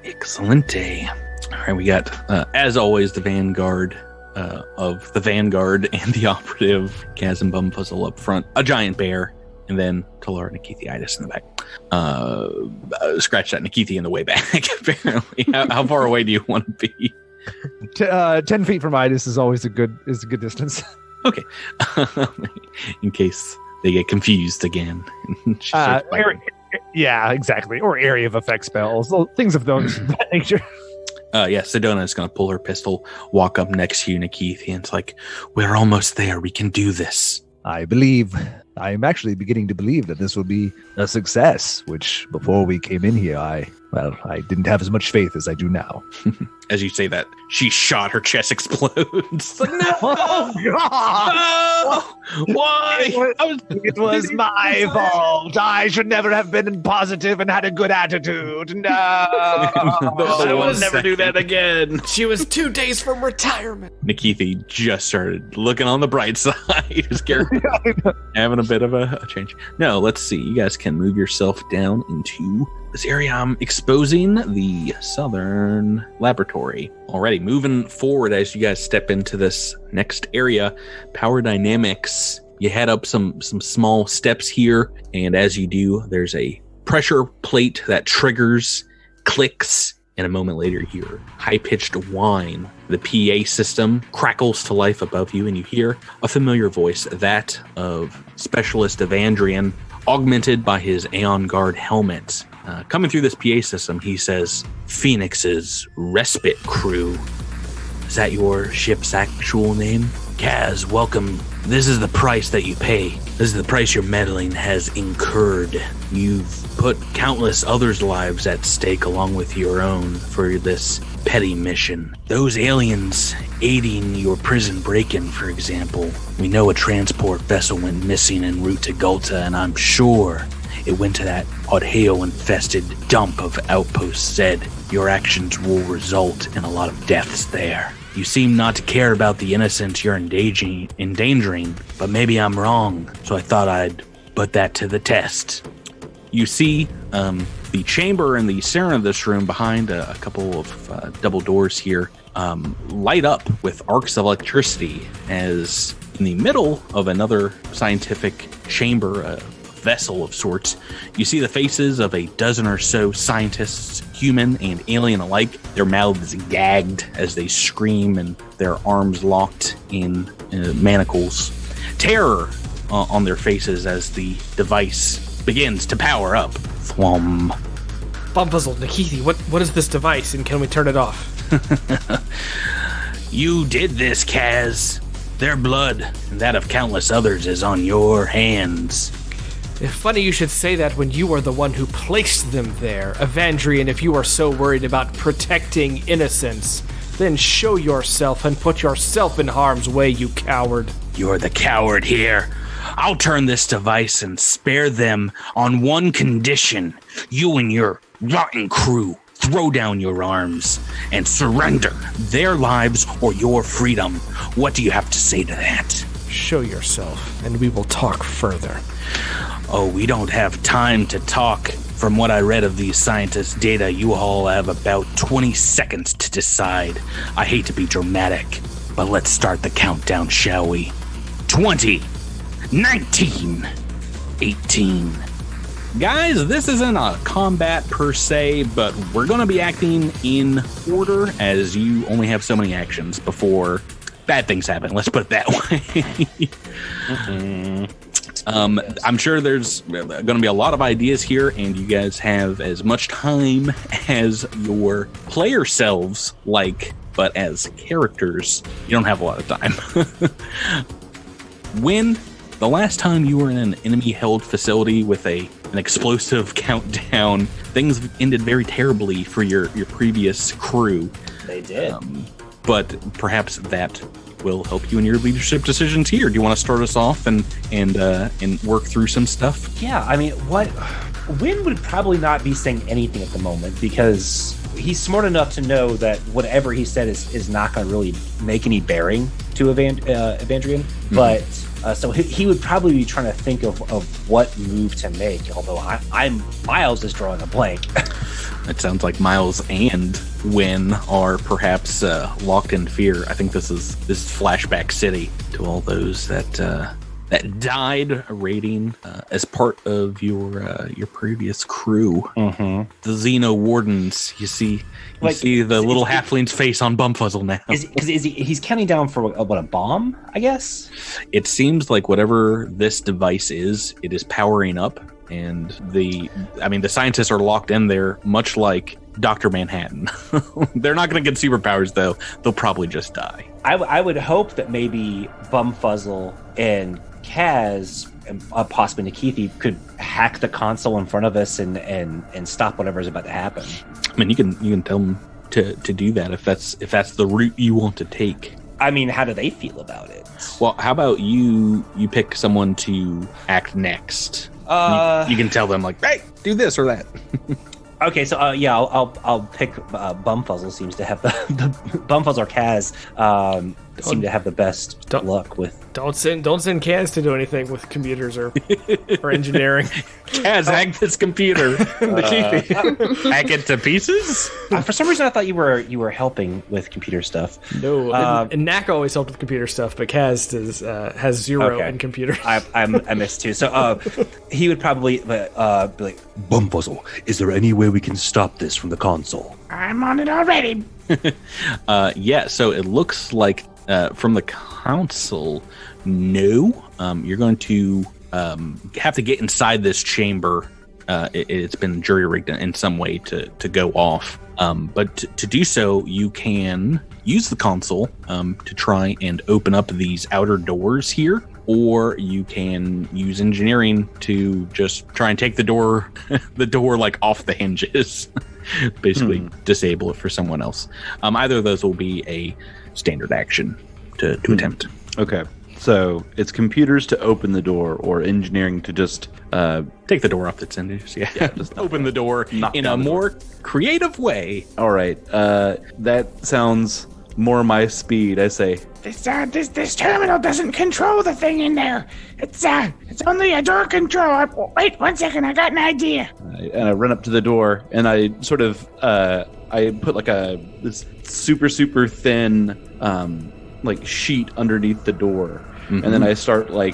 Excellente. All right, we got, as always, the Vanguard of the Vanguard and the Operative, Kaz and Bumfuzzle up front, a giant bear, and then Talara and Nikithiitis in the back. Scratch that Nikithi in the way back, apparently. How far away do you want to be? 10 feet from Idis is always a good distance. Okay. In case they get confused again. Yeah, exactly. Or area of effect spells. Things of that nature. Sedona is going to pull her pistol, walk up next to you, Nikithi, and it's like, we're almost there. We can do this. I'm actually beginning to believe that this will be a success, which before we came in here, I Well, I didn't have as much faith as I do now. As you say that, she shot, her chest explodes. Like, no! Oh, God! No! Why? It was my fault. I should never have been positive and had a good attitude. No. I will never do that again. She was 2 days from retirement. Nikithi just started looking on the bright side. His character having a bit of a change. No, let's see. You guys can move yourself down into this area. I'm exposing the southern laboratory. Already moving forward as you guys step into this next area, power dynamics. You head up some small steps here, and as you do, there's a pressure plate that triggers, clicks, and a moment later you hear high-pitched whine. The PA system crackles to life above you, and you hear a familiar voice, that of Specialist Evandrian, augmented by his Aeon Guard helmet. Coming through this PA system, he says, "Phoenix's Respite Crew. Is that your ship's actual name? Kaz, welcome. This is the price that you pay. This is the price your meddling has incurred. You've put countless others' lives at stake along with your own for this petty mission. Those aliens aiding your prison break-in, for example. We know a transport vessel went missing en route to Gulta, and I'm sure it went to that Odheo-infested dump of Outpost Z. Your actions will result in a lot of deaths there. You seem not to care about the innocent you're endangering, but maybe I'm wrong, so I thought I'd put that to the test." You see the chamber in the center of this room, behind a couple of double doors here, light up with arcs of electricity, as in the middle of another scientific chamber, a vessel of sorts, you see the faces of a dozen or so scientists, human and alien alike, their mouths gagged as they scream and their arms locked in manacles. Terror on their faces as the device begins to power up. Thwum. Bumfuzzle, Nikithi, what is this device, and can we turn it off? You did this, Kaz. Their blood and that of countless others is on your hands. It's funny you should say that when you are the one who placed them there. Evandrian, if you are so worried about protecting innocence, then show yourself and put yourself in harm's way, you coward. You're the coward here. I'll turn this device and spare them on one condition. You and your rotten crew throw down your arms and surrender their lives or your freedom. What do you have to say to that? Show yourself, and we will talk further. Oh, we don't have time to talk. From what I read of these scientists' data, you all have about 20 seconds to decide. I hate to be dramatic, but let's start the countdown, shall we? 20, 19, 18. Guys, this isn't a combat per se, but we're going to be acting in order, as you only have so many actions before bad things happen. Let's put it that way. I'm sure there's going to be a lot of ideas here, and you guys have as much time as your player selves like, but as characters, you don't have a lot of time. When the last time you were in an enemy-held facility with an explosive countdown, things ended very terribly for your previous crew. They did. But perhaps that will help you in your leadership decisions here. Do you want to start us off and work through some stuff? Yeah, I mean, Wynn would probably not be saying anything at the moment because he's smart enough to know that whatever he said is not going to really make any bearing to Evandrian. Mm-hmm. But so he would probably be trying to think of what move to make. Although Miles is drawing a blank. It sounds like Miles and Wynn are perhaps locked in fear. I think this is Flashback City to all those that died raiding as part of your previous crew. Mm-hmm. The Xeno Wardens. You see the little halfling's face on Bumfuzzle now. He's counting down for a bomb, I guess? It seems like whatever this device is, it is powering up. And the scientists are locked in there, much like Dr. Manhattan. They're not going to get superpowers, though. They'll probably just die. I would hope that maybe Bumfuzzle and Kaz possibly Nikithi could hack the console in front of us and stop whatever's about to happen. I mean, you can tell them to do that if that's the route you want to take. I mean, how do they feel about it? Well, how about you pick someone to act next? You can tell them like, hey, do this or that. Okay, so I'll pick Bumfuzzle. Seems to have the Bumfuzzle or Kaz seem to have the best luck with. Don't send Kaz to do anything with computers or engineering. Kaz, hack this computer. Hack it to pieces. For some reason, I thought you were helping with computer stuff. No, and Knack always helped with computer stuff, but Kaz has zero in computers. I missed two. So he would probably be like, Bumfuzzle, is there any way we can stop this from the console? I'm on it already. Yeah, so it looks like from the console, no. You're going to have to get inside this chamber. It's been jury-rigged in some way to go off. But to do so, you can use the console to try and open up these outer doors here, or you can use engineering to just try and take the door like off the hinges. Basically disable it for someone else. Either of those will be a standard action to attempt. Okay. So it's computers to open the door, or engineering to just take the door off its hinges. Yeah, just open the door in a more creative way. All right. That sounds more my speed. I say. This terminal doesn't control the thing in there. It's only a door control. Wait 1 second. I got an idea. And I run up to the door, and I sort of I put like this super thin sheet underneath the door, and then I start I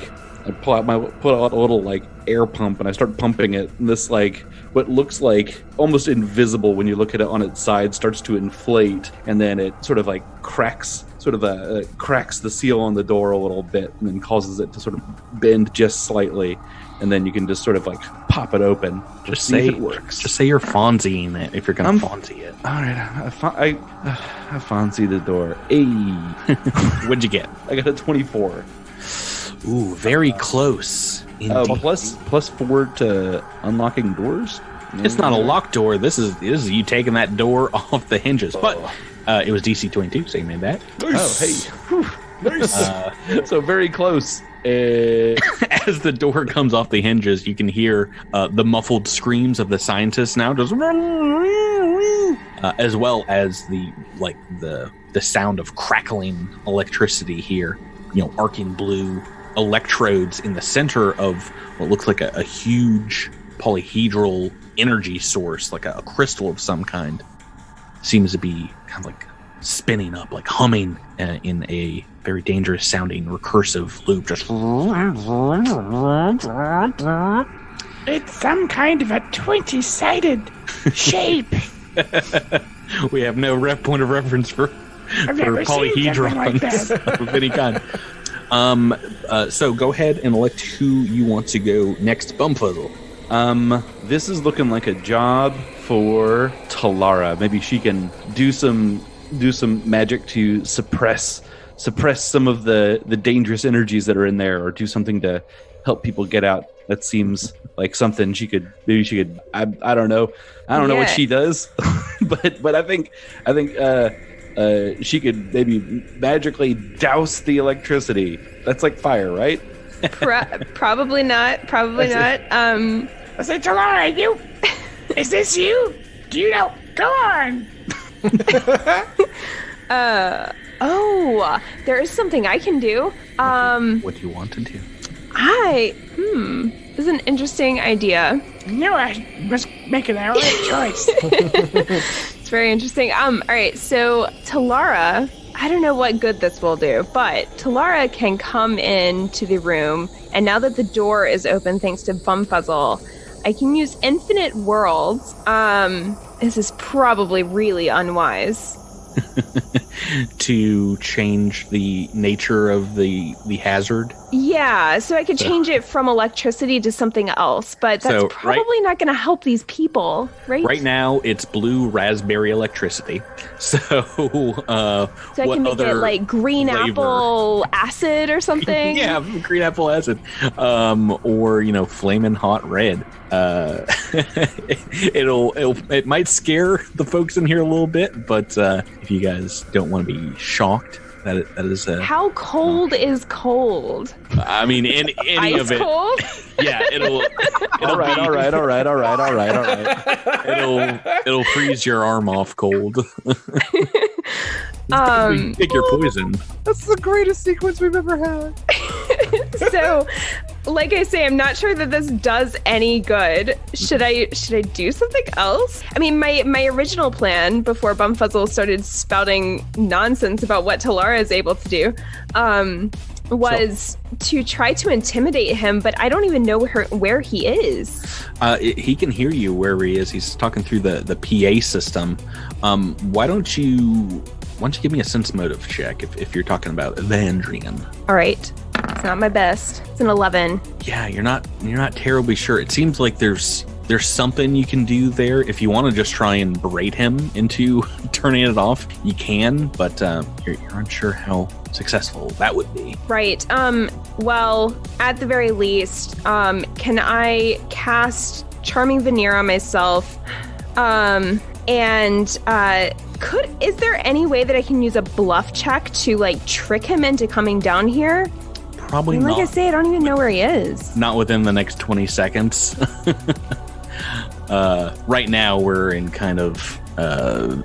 pull out a little air pump, and I start pumping it. And this what looks like almost invisible when you look at it on its side starts to inflate, and then it sort of cracks the seal on the door a little bit, and then causes it to sort of bend just slightly, and then you can just sort of pop it open. Just say it works. Just say you're Fonzieing it if you're going to Fonzie it. All right, I Fonzie the door. Hey, what'd you get? I got a 24. Ooh, very close. Plus 4 to unlocking doors. It's not a locked door. This is you taking that door off the hinges. But it was DC 22, so you made that. Nice. Oh, hey, nice. So very close. As the door comes off the hinges, you can hear the muffled screams of the scientists now, just as well as the sound of crackling electricity here. Arcing blue electrodes in the center of what looks like a huge polyhedral energy source, like a crystal of some kind, seems to be kind of spinning up, humming in a very dangerous sounding recursive loop. Just it's some kind of a 20-sided shape. We have no point of reference for polyhedrons of any kind. So go ahead and elect who you want to go next. Bumfuzzle. This is looking like a job for Talara. Maybe she can do some magic to suppress some of the dangerous energies that are in there, or do something to help people get out. That seems like something she could. I don't know. I don't know what she does, but I think she could maybe magically douse the electricity. That's like fire, right? Probably not. I say, Talara, is this you? Do you know? Go on. There is something I can do. What do you want to do? This is an interesting idea. No, I must make an right choice. It's very interesting. All right, so Talara, I don't know what good this will do, but Talara can come into the room, and now that the door is open thanks to Bumfuzzle, I can use infinite worlds. This is probably really unwise. To change the nature of the hazard. Yeah, so I could change it from electricity to something else, but that's So, probably not going to help these people, right? Right now, it's blue raspberry electricity. So, So I can make it like green flavor? apple acid or something. Yeah, green apple acid, or flaming hot red. It might scare the folks in here a little bit, but if you guys don't want to be shocked, that is How cold is cold? I mean, any Ice of it. cold? Yeah, it'll All right. it'll freeze your arm off cold. Pick your poison. That's the greatest sequence we've ever had. So, like I say, I'm not sure that this does any good. Should I do something else? I mean, my original plan before Bumfuzzle started spouting nonsense about what Talara is able to do was to try to intimidate him, but I don't even know where he is. He can hear you wherever he is. He's talking through the PA system. Why don't you give me a sense motive check if you're talking about Evandrian? All right. It's not my best. It's an 11. Yeah, you're not terribly sure. It seems like there's something you can do there. If you want to just try and berate him into turning it off, you can, but you're unsure how successful that would be. Right. Well, at the very least, can I cast Charming Veneer on myself? Is there any way that I can use a bluff check to like trick him into coming down here? Probably like not. I say, I don't even know where he is. Not within the next 20 seconds. Right now, we're in kind of...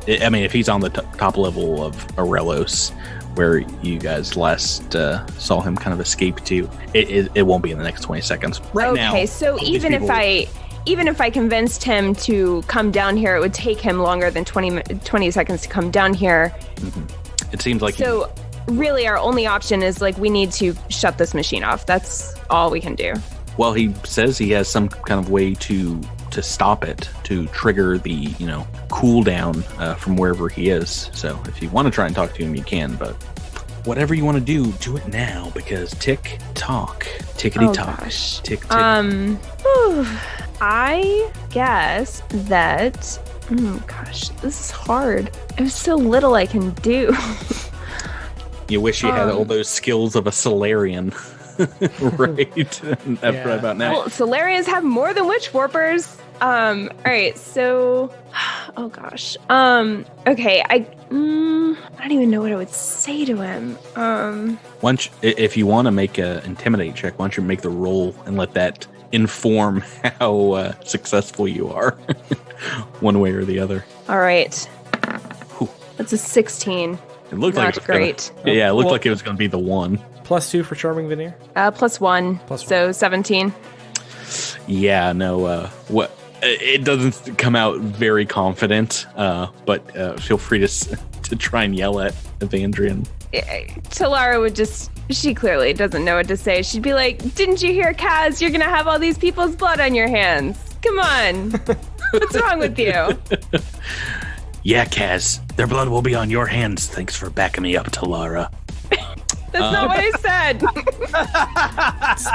if he's on the top level of Aurelos, where you guys last saw him kind of escape to, it won't be in the next 20 seconds. Right now... Okay, so even if I convinced him to come down here, it would take him longer than 20 seconds to come down here. Mm-hmm. It seems like... So... really, our only option is like we need to shut this machine off. That's all we can do. Well, he says he has some kind of way to stop it, to trigger the cooldown from wherever he is. So if you want to try and talk to him, you can. But whatever you want to do it now, because tick tock, tickety tock, gosh. tick tick. I guess that. Gosh, this is hard. There's so little I can do. You wish you had all those skills of a Solarian, right? Right about now. Well, Solarians have more than Witch Warpers. All right, so, oh gosh. Okay, I don't even know what I would say to him. Once, if you want to make a intimidate check, why don't you make the roll and let that inform how successful you are, one way or the the other. All right. Whew. That's a 16. It looked like it was great. It looked like it was going to be the one. +2 for Charming Veneer? +1. So 17. Yeah, no. What? It doesn't come out very confident, but feel free to try and yell at Evandrian. Talara would she clearly doesn't know what to say. She'd be like, didn't you hear, Kaz? You're going to have all these people's blood on your hands. Come on. What's wrong with you? Yeah, Kaz, their blood will be on your hands. Thanks for backing me up, Talara. That's not what I said.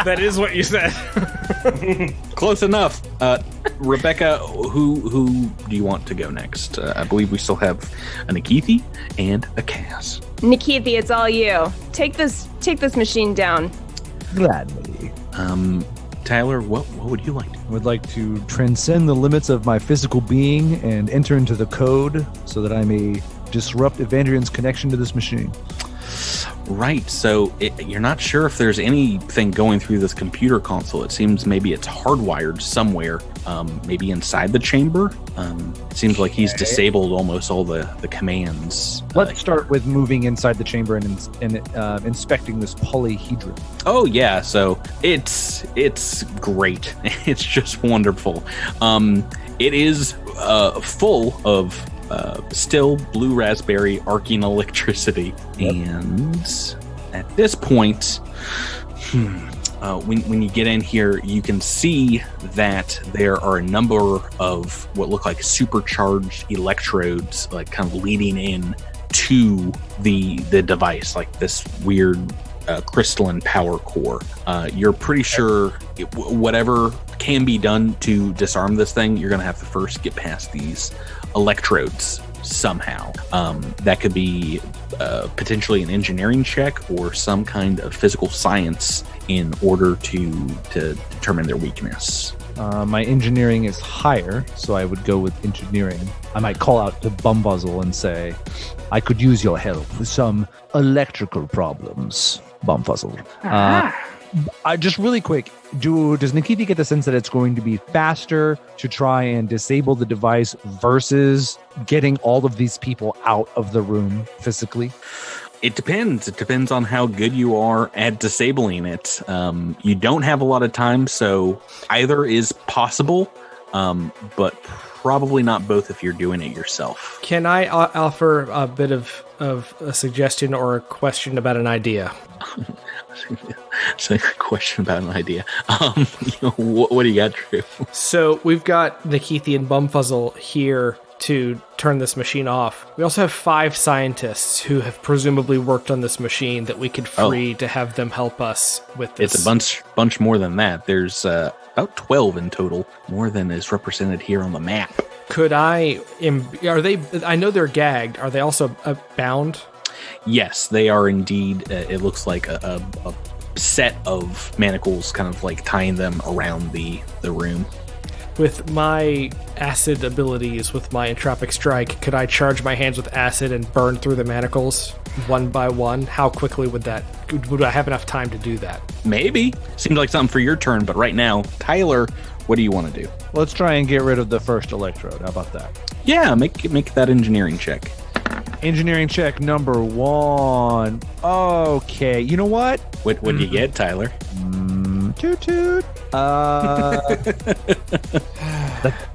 That is what you said. Close enough. Rebecca, who do you want to go next? I believe we still have a Nikithi and a Kaz. Nikithi, it's all you. Take this machine down. Gladly. Tyler, what would you like to do? I would like to transcend the limits of my physical being and enter into the code so that I may disrupt Evandrian's connection to this machine. Right, so you're not sure if there's anything going through this computer console. It seems maybe it's hardwired somewhere, maybe inside the chamber. It seems like he's disabled almost all the commands. Let's start with moving inside the chamber and inspecting this polyhedron. Oh yeah, so it's great. It's just wonderful. It is full of still blue raspberry arcing electricity. Yep. And at this point, when you get in here, you can see that there are a number of what look like supercharged electrodes, like kind of leading in to the device, like this weird crystalline power core. You're pretty sure whatever can be done to disarm this thing, you're going to have to first get past these electrodes somehow. That could be potentially an engineering check or some kind of physical science in order to determine their weakness. My engineering is higher, so I would go with engineering. I might call out to Bumfuzzle and say, I could use your help with some electrical problems, Bumfuzzle. Just really quick, does Nikiti get the sense that it's going to be faster to try and disable the device versus getting all of these people out of the room physically? It depends. It depends on how good you are at disabling it. You don't have a lot of time, so either is possible, but probably not both if you're doing it yourself. Can I offer a bit of a suggestion or a question about an idea? It's a question about an idea. What do you got, Drew? So we've got Nikithi and Bumfuzzle here to turn this machine off. We also have 5 scientists who have presumably worked on this machine that we could free to have them help us with this. It's a bunch more than that. There's about 12 in total, more than is represented here on the map. Could I... Are they... I know they're gagged. Are they also bound? Yes, they are indeed. It looks like a set of manacles kind of like tying them around the room. With my acid abilities, with my entropic strike, could I charge my hands with acid and burn through the manacles one by one? How quickly would I have enough time to do that? Maybe. Seems like something for your turn, but right now, Tyler, what do you want to do? Let's try and get rid of the first electrode. How about that? Yeah, make that engineering check. Engineering check number 1. Okay, you know what? What do you get, Tyler? Toot toot.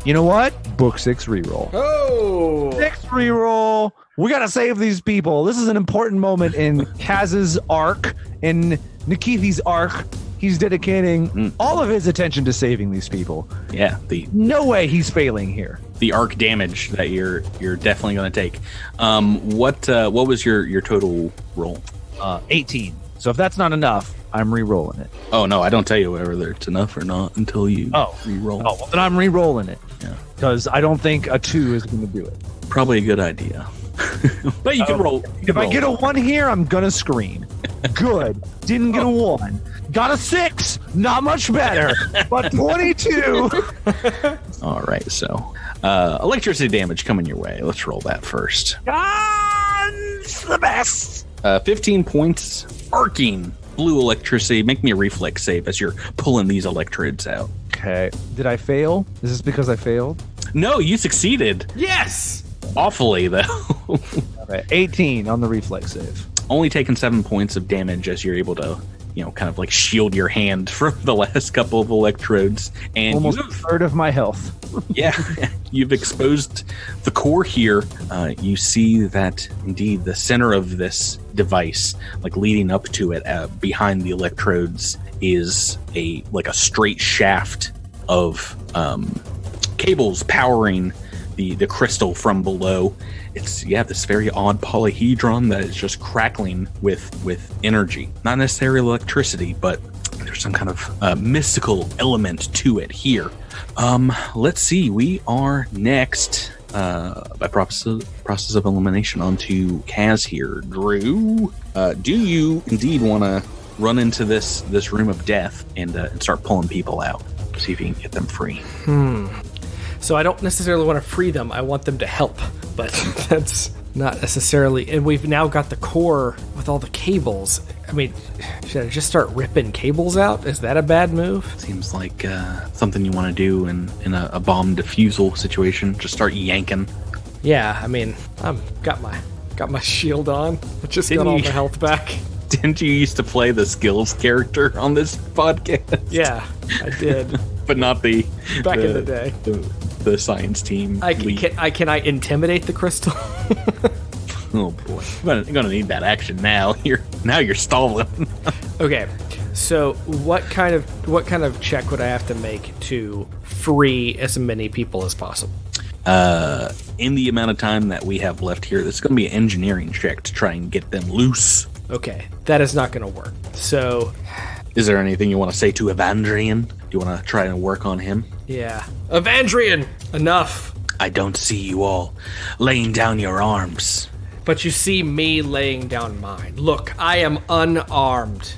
You know what? Book 6 reroll. Oh! 6 reroll. We gotta save these people. This is an important moment in Kaz's arc, in Nikithi's arc. He's dedicating all of his attention to saving these people. Yeah, no way he's failing here. The arc damage that you're definitely going to take. What was your total roll? 18. So if that's not enough, I'm re-rolling it. Oh no, I don't tell you whether it's enough or not until you re-roll. Oh, well, then I'm re-rolling it. Yeah, because I don't think a 2 is going to do it. Probably a good idea. But you can roll. If I get a 1 here, I'm gonna scream. Good. Didn't get a 1. Got a 6. Not much better. But 22. All right. So, electricity damage coming your way. Let's roll that first. Guns the best. 15 points. Arcing blue electricity. Make me a reflex save as you're pulling these electrodes out. Okay. Did I fail? Is this because I failed? No, you succeeded. Yes. Awfully though. All right. 18 on the reflex save. Only taking 7 points of damage as you're able to, kind of like shield your hand from the last couple of electrodes. And almost a third of my health. Yeah, you've exposed the core here. You see that indeed the center of this device, like leading up to it, behind the electrodes, is a straight shaft of cables powering the crystal from below. It's this very odd polyhedron that is just crackling with energy. Not necessarily electricity, but there's some kind of mystical element to it here. Let's see. We are next by process of elimination onto Kaz here. Drew, do you indeed want to run into this room of death and start pulling people out? See if you can get them free. So I don't necessarily want to free them. I want them to help, but that's not necessarily. And we've now got the core with all the cables. I mean, should I just start ripping cables out? Is that a bad move? Seems like something you want to do in a bomb defusal situation. Just start yanking. Yeah, I mean, got my shield on. I just got all the health back. Didn't you used to play the skills character on this podcast? Yeah, I did. But not in the day. The science team. Can I intimidate the crystal? Oh boy, I'm gonna need that action now. You're stalling. Okay, so what kind of check would I have to make to free as many people as possible? In the amount of time that we have left here, this is going to be an engineering check to try and get them loose Okay, that is not going to work. So, Is there anything you want to say to Evandrian? Do you want to try and work on him? yeah. Evandrian, enough. I don't see you all laying down your arms. But you see me laying down mine. Look, I am unarmed.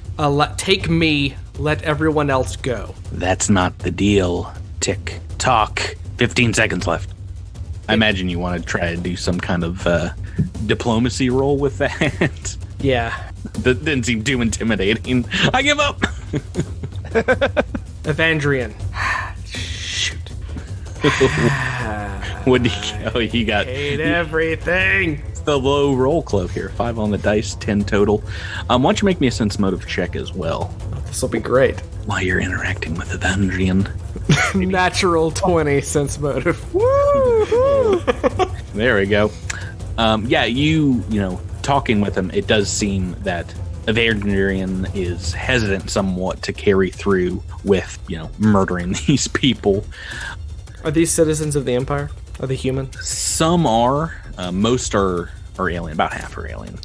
Take me, let everyone else go. That's not the deal. Tick tock. 15 seconds left. I imagine you want to try to do some kind of diplomacy roll with that. Yeah. That didn't seem too intimidating. I give up. Evandrian. Shoot. What do you? Oh, you got Hate everything. the low roll cloak here. 5 on the dice, 10 total. Why don't you make me a sense motive check as well This will be great. while you're interacting with Evandrian. Natural 20 sense motive. There we go. Yeah, you know, talking with him, it does seem that Evandrian is hesitant somewhat to carry through with, you know, murdering these people. Are these citizens of the Empire? Are they human? Some are. Most are alien. About half are alien.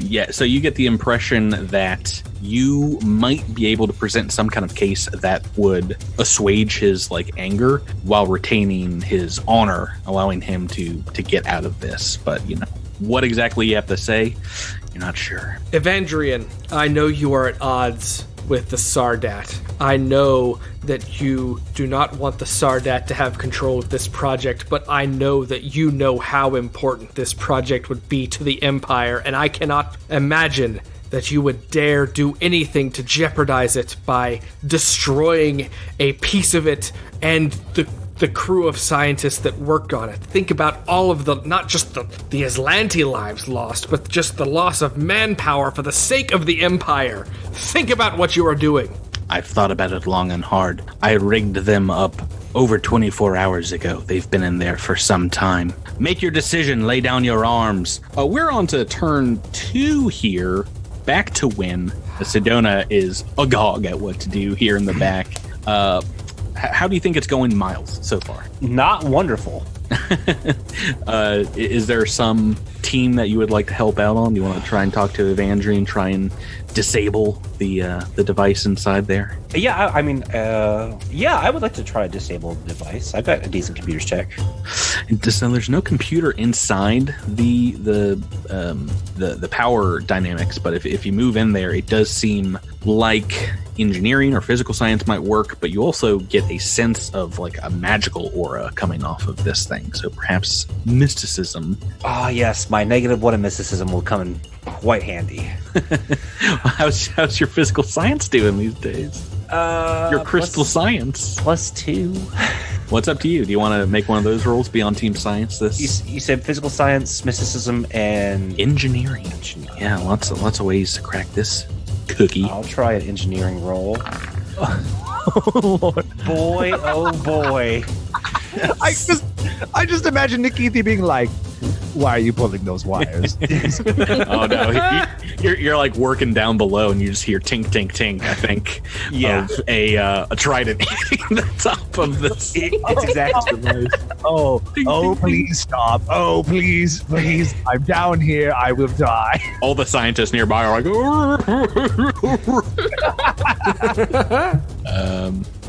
Yeah, so you get the impression that you might be able to present some kind of case that would assuage his anger while retaining his honor, allowing him to get out of this. But you know what exactly you have to say, you're not sure. Evandrian, I know you are at odds with the Sardat. I know that you do not want the Sardat to have control of this project, but I know that you know how important this project would be to the Empire, and I cannot imagine that you would dare do anything to jeopardize it by destroying a piece of it and the crew of scientists that worked on it. Think about all of the, not just the Aslanti lives lost, but just the loss of manpower for the sake of the Empire. Think about what you are doing. I've thought about it long and hard. I rigged them up over 24 hours ago. They've been in there for some time. Make your decision. Lay down your arms. We're on to turn 2 here. Back to Win. Sedona is agog at what to do here in the back. How do you think it's going, Miles, so far? Not wonderful. Is there some team that you would like to help out on? Do you want to try and talk to Evandrian, try and disable the device inside there? Yeah, I mean, I would like to try to disable the device. I've got a decent computer's check. So there's no computer inside the power dynamics, but if you move in there, it does seem like engineering or physical science might work, but you also get a sense of a magical aura coming off of this thing. So perhaps mysticism. Ah, yes, my -1 in mysticism will come in quite handy. How's your physical science doing these days? Your crystal science. +2. What's up to you? Do you want to make one of those rolls? Be on team science. You said physical science, mysticism, and engineering. Yeah, lots of ways to crack this cookie. I'll try an engineering roll. Oh, Lord. Boy, oh boy. I just imagine Nikiti being like, why are you pulling those wires? Oh no, you're working down below and you just hear tink tink tink, I think. Yeah. Of a trident hitting the top of this. It's exactly. Oh, please stop. Oh, please. I'm down here. I will die. All the scientists nearby are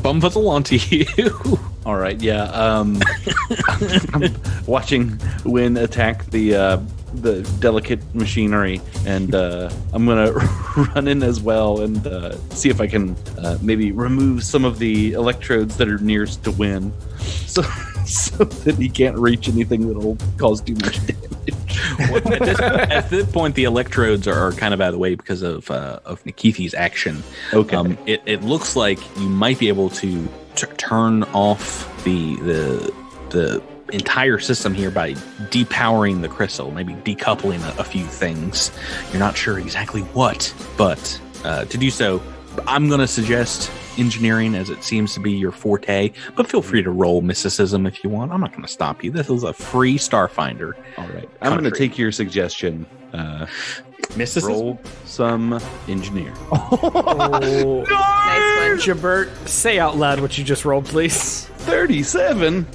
Bumfuzzle onto you. All right, yeah. I'm watching Win attack the delicate machinery, and I'm gonna run in as well and see if I can maybe remove some of the electrodes that are nearest to Win, so that he can't reach anything that'll cause too much damage. At this point, the electrodes are kind of out of the way because of Nikithi's action. Okay. It looks like you might be able to turn off the entire system here by depowering the crystal, maybe decoupling a few things. You're not sure exactly what, but to do so, I'm going to suggest engineering, as it seems to be your forte, but feel free to roll mysticism if you want. I'm not going to stop you. This is a free Starfinder. All right. I'm going to take your suggestion. Mysticism? Roll some engineer. Oh, Nice one. Jabert, say out loud what you just rolled, please. 37.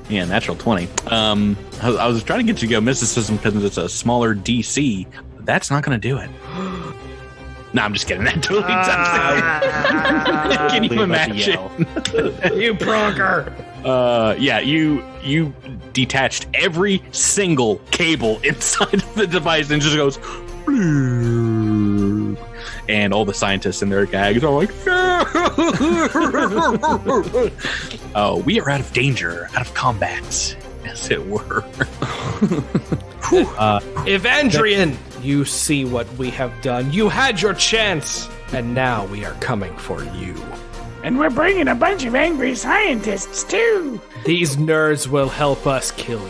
Yeah, natural 20. I was trying to get you to go mysticism because it's a smaller DC. That's not going to do it. No, I'm just kidding. That totally does. Can you imagine? You pronker. Yeah, you detached every single cable inside of the device and just goes. And all the scientists in their gags are like, oh, we are out of danger, out of combat, as it were. Evandrian, you see what we have done. You had your chance, and now we are coming for you. And we're bringing a bunch of angry scientists, too. These nerds will help us kill you.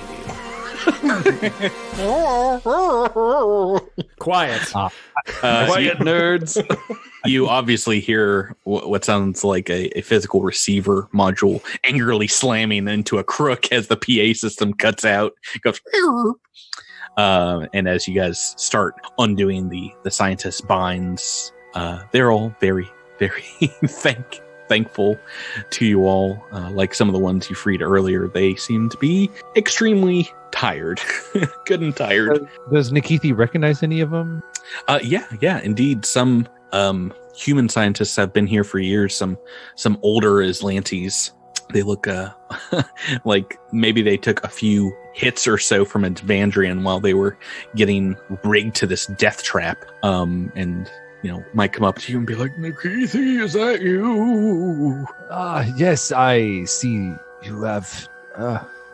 Quiet. Quiet, nerds. You obviously hear what sounds like a physical receiver module angrily slamming into a crook as the PA system cuts out. It goes, and as you guys start undoing the scientist binds, they're all very, very thankful to you all. Like some of the ones you freed earlier, they seem to be extremely tired. Good and tired. Does Nikithi recognize any of them? Yeah, indeed. Some human scientists have been here for years. Some older Atlantes. They look like maybe they took a few hits or so from Evandrian while they were getting rigged to this death trap. And might come up to you and be like, Nikithi, is that you? Yes, I see you have.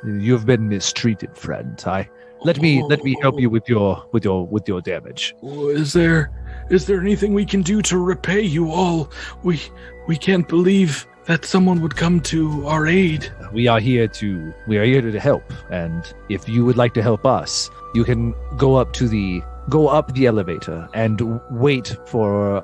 You've been mistreated, friend. Let me help you with your damage. Is there anything we can do to repay you all? We can't believe that someone would come to our aid. We are here to help, and if you would like to help us, you can go up the elevator and wait for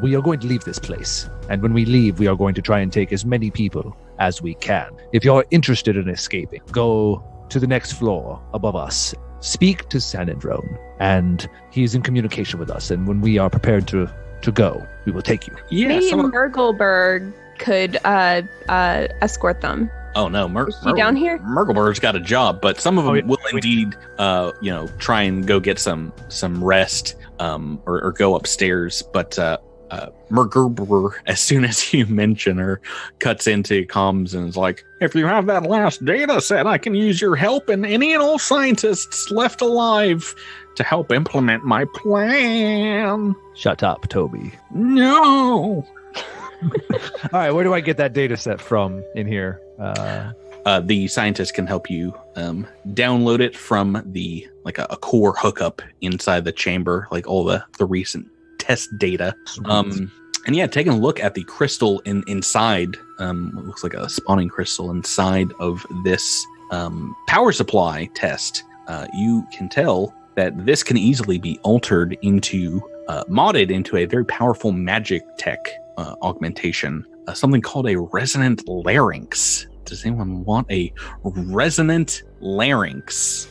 we are going to leave this place. And when we leave, we are going to try and take as many people as we can. If you're interested in escaping, go to the next floor above us. Speak to Sanendrone, and he's in communication with us. And when we are prepared to go, we will take you. Yeah, maybe Murgleberg could escort them. Oh no, down here? Murgleberg's got a job, but some of them will indeed, try and go get some rest, or go upstairs. But Murgleberg, as soon as you mention her, cuts into comms and is like, "If you have that last data set, I can use your help and any and all scientists left alive to help implement my plan." Shut up, Toby. No. All right, where do I get that data set from in here? The scientist can help you download it from the a core hookup inside the chamber, like all the recent test data. And yeah, taking a look at the crystal inside, what looks like a spawning crystal inside of this power supply test, you can tell that this can easily be altered into, modded into a very powerful magic tech augmentation, something called a resonant larynx. Does anyone want a resonant larynx?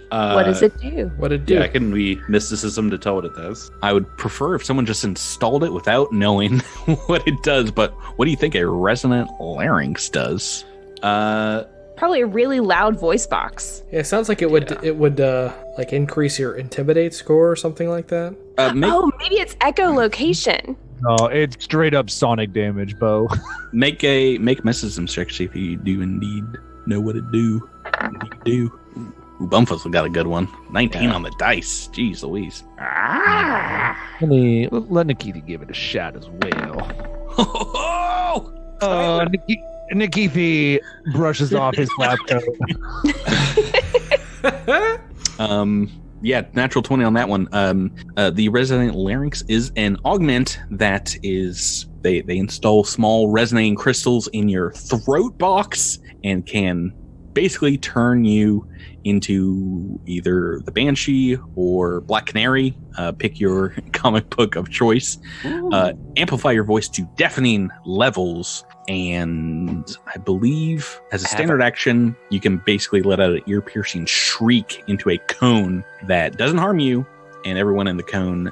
What does it do? Yeah, can we mysticism to tell what it does? I would prefer if someone just installed it without knowing what it does, but what do you think a resonant larynx does? Probably a really loud voice box. Yeah, it sounds like it would like increase your intimidate score or something like that. Maybe it's echolocation. No, it's straight up sonic damage, Bo. Make mysticism check, see if you do indeed know what it do. What do you do? Ooh, Bumfuzzle got a good one. 19 on the dice. Jeez Louise. Let Nikithi give it a shot as well. Nikithi brushes off his lab coat. Yeah, natural 20 on that one. The resonant larynx is an augment that is they install small resonating crystals in your throat box and can basically turn you into either the Banshee or Black Canary. Pick your comic book of choice. Amplify your voice to deafening levels. And I believe as a standard action, you can basically let out an ear-piercing shriek into a cone that doesn't harm you. And everyone in the cone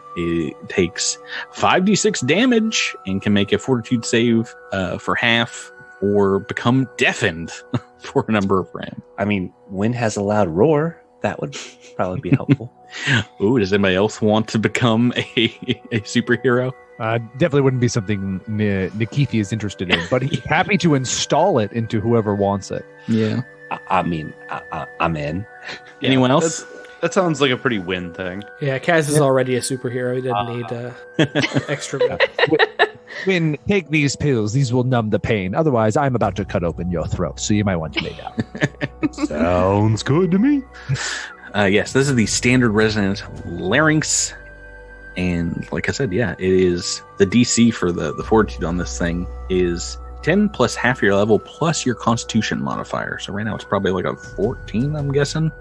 takes 5d6 damage and can make a fortitude save for half or become deafened for a number of rounds. I mean, wind has a loud roar. That would probably be helpful. Ooh, does anybody else want to become a superhero? Definitely wouldn't be something Nikithi is interested in, but he's happy to install it into whoever wants it. Yeah. I'm in. Anyone else? That sounds like a pretty win thing. Yeah, Kaz is already a superhero. He doesn't need extra. When take these pills, these will numb the pain. Otherwise, I'm about to cut open your throat, so you might want to lay down. Sounds good to me. Yes, this is the standard resonant larynx. And like I said, yeah, it is the DC for the fortitude on this thing is 10 plus half your level plus your constitution modifier. So right now it's probably like a 14, I'm guessing.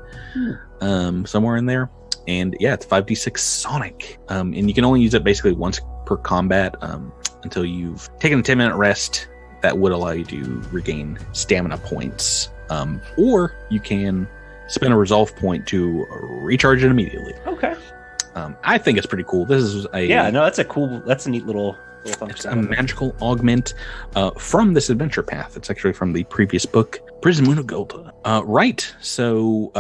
Somewhere in there. And yeah, it's 5d6 sonic. And you can only use it basically once per combat until you've taken a 10-minute rest. That would allow you to regain stamina points. Or you can spend a resolve point to recharge it immediately. Okay. I think it's pretty cool. This is that's a neat little function. It's a magical augment from this adventure path. It's actually from the previous book, Prism Moon of Golda. Right. So,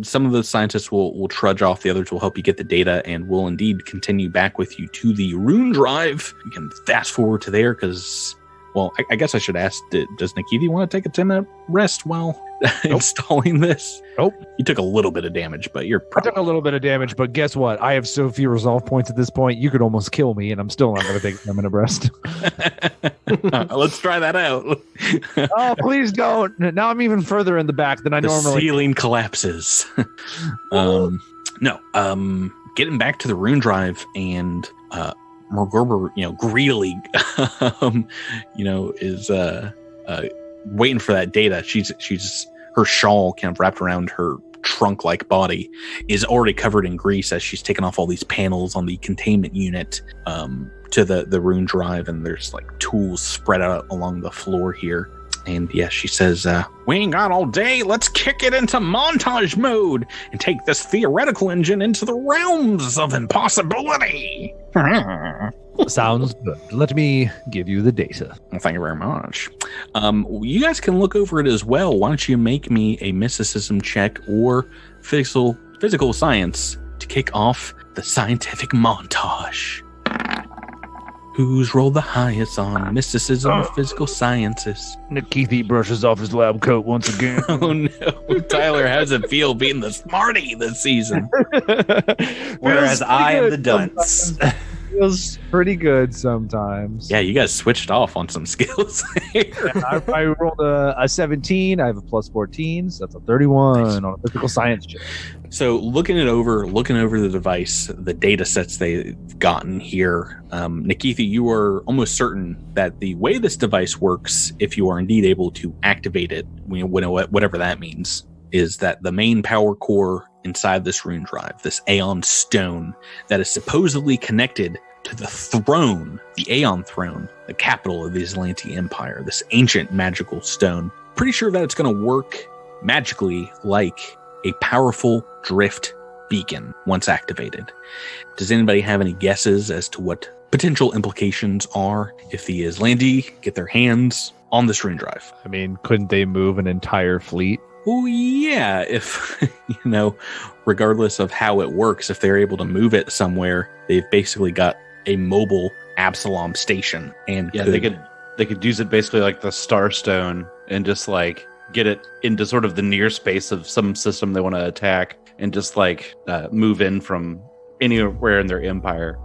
some of the scientists will trudge off. The others will help you get the data and will indeed continue back with you to the Rune Drive. You can fast forward to there because, well, I guess I should ask, does Nikithi want to take a 10-minute rest while installing this? Nope. You took a little bit of damage, but you're I took a little bit of damage, but guess what? I have so few resolve points at this point, you could almost kill me, and I'm still not going to take a 10-minute rest. Let's try that out. Oh, please don't. Now I'm even further in the back than I normally. The ceiling collapses. Getting back to the Rune Drive and Morgorber, greedily, is waiting for that data. She's her shawl kind of wrapped around her trunk-like body is already covered in grease as she's taken off all these panels on the containment unit to the Rune Drive, and there's like tools spread out along the floor here. And yeah, she says, we ain't got all day. Let's kick it into montage mode and take this theoretical engine into the realms of impossibility. Sounds good. Let me give you the data. Well, thank you very much. You guys can look over it as well. Why don't you make me a mysticism check or physical science to kick off the scientific montage? Who's rolled the highest on mysticism or physical sciences? Nikithi brushes off his lab coat once again. Oh no, Tyler has a feel being the smarty this season. Whereas I am the dunce. Feels pretty good sometimes. Yeah, you guys switched off on some skills. I rolled a 17. I have a plus 14, so that's a 31 on a physical science check. So looking over the device, the data sets they've gotten here, Nikithi, you are almost certain that the way this device works, if you are indeed able to activate it, whatever that means, is that the main power core inside this Rune Drive, this Aeon stone that is supposedly connected to the throne, the Aeon throne, the capital of the Islanti Empire, this ancient magical stone. Pretty sure that it's going to work magically like a powerful drift beacon once activated. Does anybody have any guesses as to what potential implications are if the Islanti get their hands on this Rune Drive? I mean, couldn't they move an entire fleet? Well, yeah, if, regardless of how it works, if they're able to move it somewhere, they've basically got a mobile Absalom station. And yeah, they could use it basically like the Starstone and just like get it into sort of the near space of some system they want to attack and just like move in from anywhere in their empire.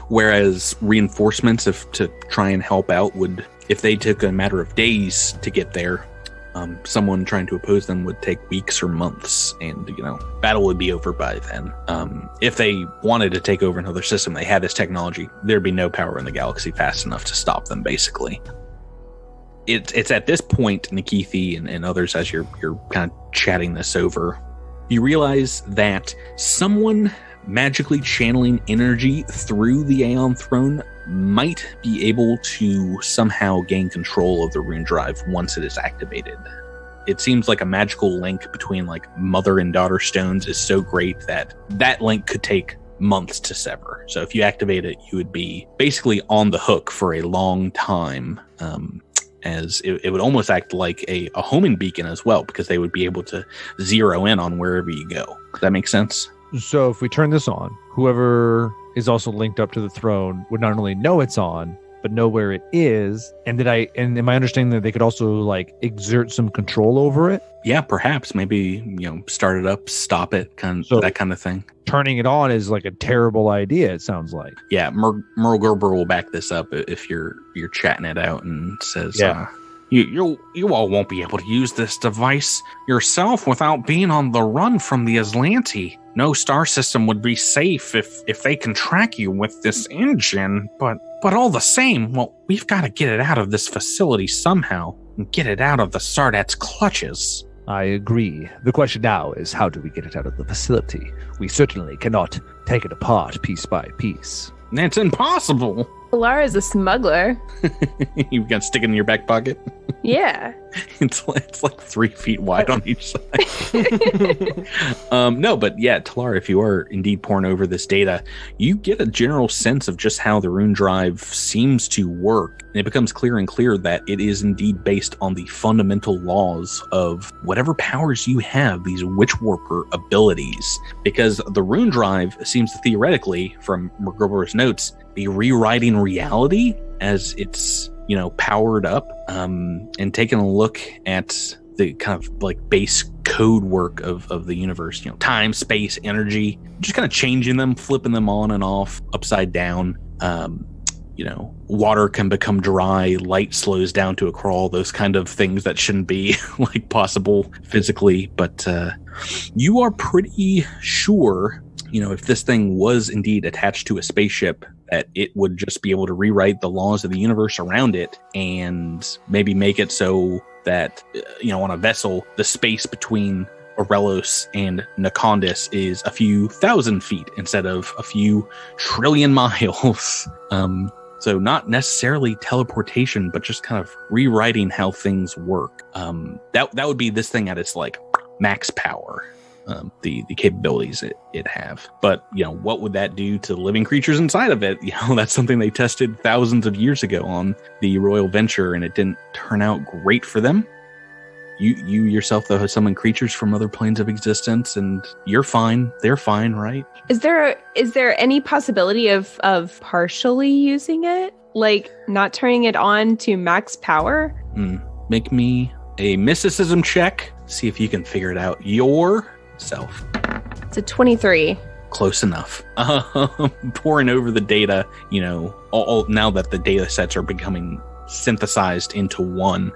Whereas reinforcements, if to try and help out, if they took a matter of days to get there, someone trying to oppose them would take weeks or months, and battle would be over by then. If they wanted to take over another system, they had this technology, there'd be no power in the galaxy fast enough to stop them, basically. It's at this point, Nikithi and others, as you're kind of chatting this over, you realize that someone magically channeling energy through the Aeon throne might be able to somehow gain control of the Rune Drive once it is activated. It seems like a magical link between like mother and daughter stones is so great that link could take months to sever. So if you activate it, you would be basically on the hook for a long time. as it would almost act like a homing beacon as well, because they would be able to zero in on wherever you go. Does that make sense? So if we turn this on, whoever is also linked up to the throne would not only know it's on, but know where it is. And am I understanding that they could also like exert some control over it? Yeah, perhaps. Maybe, start it up, stop it, that kind of thing. Turning it on is like a terrible idea, it sounds like. Yeah, Merle Gerber will back this up if you're chatting it out and says, you all won't be able to use this device yourself without being on the run from the Aslanti. No star system would be safe if they can track you with this engine, but all the same, well, we've got to get it out of this facility somehow and get it out of the Sardat's clutches. I agree. The question now is, how do we get it out of the facility? We certainly cannot take it apart piece by piece. It's impossible. Lara's a smuggler. You've got to stick it in your back pocket? Yeah. It's like 3 feet wide on each side. No, but yeah, Talara, if you are indeed pouring over this data, you get a general sense of just how the rune drive seems to work. And it becomes clearer and clearer that it is indeed based on the fundamental laws of whatever powers you have, these witch warper abilities. Because the rune drive seems to theoretically, from McGruber's notes, be rewriting reality as it's powered up, and taking a look at the kind of like base code work of the universe, time, space, energy, just kind of changing them, flipping them on and off, upside down. Water can become dry, light slows down to a crawl, those kind of things that shouldn't be like possible physically. But you are pretty sure, if this thing was indeed attached to a spaceship, that it would just be able to rewrite the laws of the universe around it and maybe make it so that, on a vessel, the space between Aurelos and Nakondis is a few thousand feet instead of a few trillion miles. So not necessarily teleportation, but just kind of rewriting how things work. That would be this thing at its like max power. The capabilities it have. But, what would that do to living creatures inside of it? That's something they tested thousands of years ago on the Royal Venture, and it didn't turn out great for them. You yourself, though, have summoned creatures from other planes of existence, and you're fine. They're fine, right? Is there any possibility of partially using it? Like, not turning it on to max power? Make me a mysticism check. See if you can figure it out yourself. It's a 23. Close enough. Pouring over the data, all now that the data sets are becoming synthesized into one,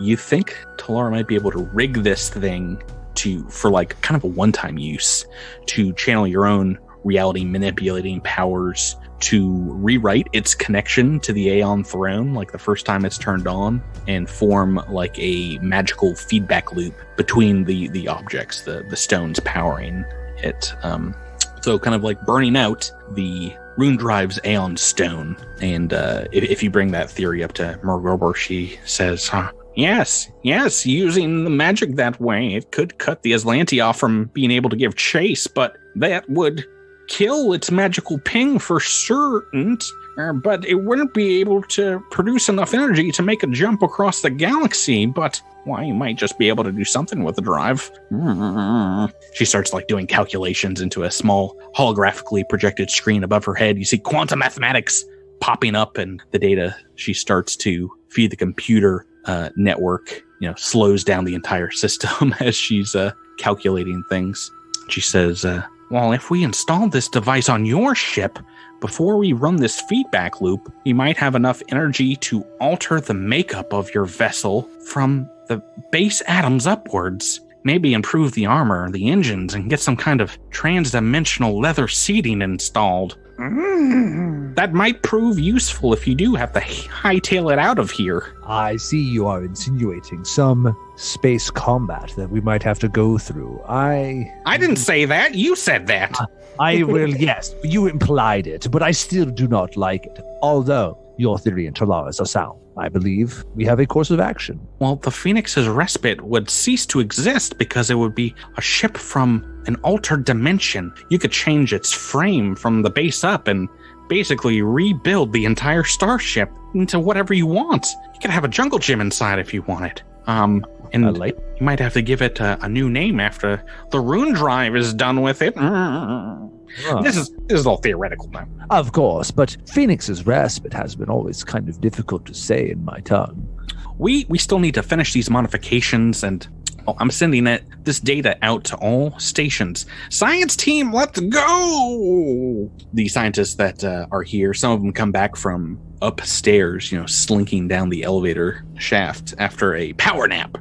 you think Talara might be able to rig this thing for like kind of a one-time use to channel your own reality manipulating powers to rewrite its connection to the Aeon throne, like the first time it's turned on, and form like a magical feedback loop between the objects, the stones powering it. So kind of like burning out the rune drive's Aeon stone. And if you bring that theory up to Mergober, she says, Yes, using the magic that way, it could cut the Aslanti off from being able to give chase, but that would kill its magical ping for certain, but it wouldn't be able to produce enough energy to make a jump across the galaxy. But, you might just be able to do something with the drive. She starts doing calculations into a small holographically projected screen above her head. You see quantum mathematics popping up, and the data she starts to feed the computer network, slows down the entire system as she's calculating things. She says, if we install this device on your ship, before we run this feedback loop, we might have enough energy to alter the makeup of your vessel from the base atoms upwards. Maybe improve the armor, the engines, and get some kind of trans-dimensional leather seating installed. That might prove useful if you do have to hightail it out of here. I see you are insinuating some space combat that we might have to go through. I didn't say that. You said that. Yes, you implied it, but I still do not like it. Although your theory and Talara's are sound, I believe we have a course of action. Well, the Phoenix's respite would cease to exist because it would be a ship from an altered dimension. You could change its frame from the base up and basically rebuild the entire starship into whatever you want. You could have a jungle gym inside if you want it. And you might have to give it a new name after the Rune drive is done with it. This is all theoretical now. Of course, but Phoenix's respite has been always kind of difficult to say in my tongue. We still need to finish these modifications, and I'm sending this data out to all stations. Science team, let's go! The scientists that are here, some of them come back from upstairs, slinking down the elevator shaft after a power nap.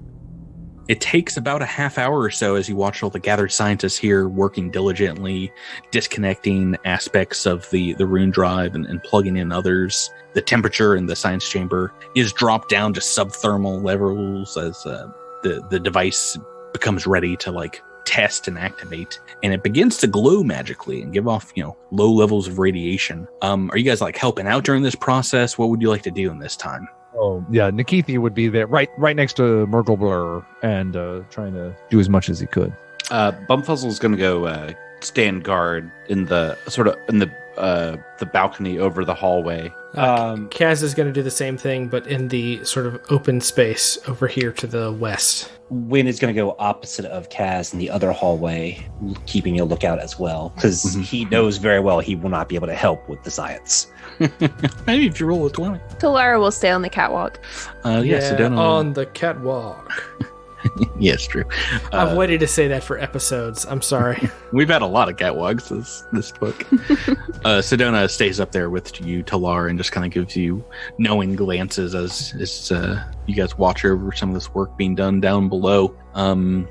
It takes about a half hour or so as you watch all the gathered scientists here working diligently, disconnecting aspects of the Rune drive and plugging in others. The temperature in the science chamber is dropped down to subthermal levels as the device becomes ready to test and activate, and it begins to glow magically and give off low levels of radiation. Are you guys helping out during this process? What would you like to do in this time? Oh yeah, Nikithi would be there right next to Murgle and trying to do as much as he could. Bumfuzzle's going to go stand guard in the balcony over the hallway. Kaz is going to do the same thing, but in the sort of open space over here to the west. Win is going to go opposite of Kaz in the other hallway, keeping a lookout as well, because he knows very well he will not be able to help with the science. Maybe if you roll a 20. Talara will stay on the catwalk. Sedona on the catwalk. Yes, true. I've waited to say that for episodes. I'm sorry. We've had a lot of catwalks this book. Sedona stays up there with you, Talar, and just kind of gives you knowing glances as you guys watch over some of this work being done down below. And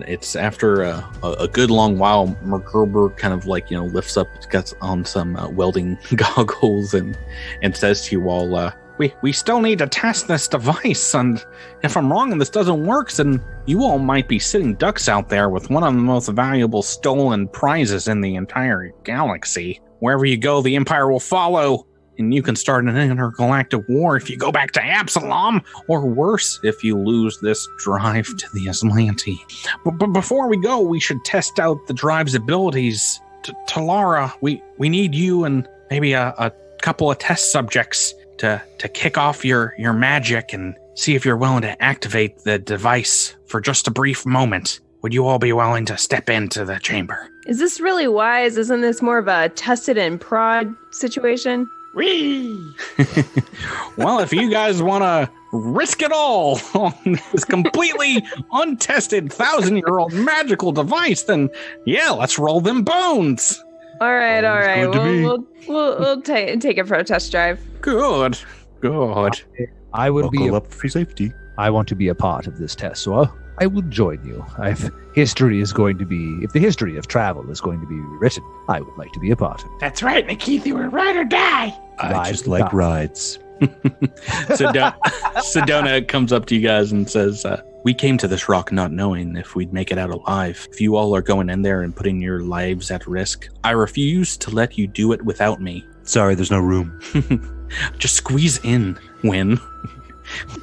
it's after a good long while, Mergerber kind of lifts up, gets on some welding goggles and says to you all, we still need to test this device, and if I'm wrong and this doesn't work, then you all might be sitting ducks out there with one of the most valuable stolen prizes in the entire galaxy. Wherever you go, the Empire will follow, and you can start an intergalactic war if you go back to Absalom, or worse, if you lose this drive to the Aslanti. But before we go, we should test out the drive's abilities. Talara, we need you and maybe a couple of test subjects to kick off your magic and see if you're willing to activate the device for just a brief moment. Would you all be willing to step into the chamber? Is this really wise? Isn't this more of a tested and prod situation? Whee! Well, if you guys want to risk it all on this completely untested 1,000-year-old magical device, then yeah, let's roll them bones. All right. We'll take it for a test drive. Good. I would be up for safety. I want to be a part of this test, so I will join you. If the history of travel is going to be rewritten, I would like to be a part of it. That's right, Nikithi. We're ride or die. I just like rides. Sedona comes up to you guys and says, we came to this rock not knowing if we'd make it out alive. If you all are going in there and putting your lives at risk, I refuse to let you do it without me. Sorry, there's no room. Just squeeze in, Win.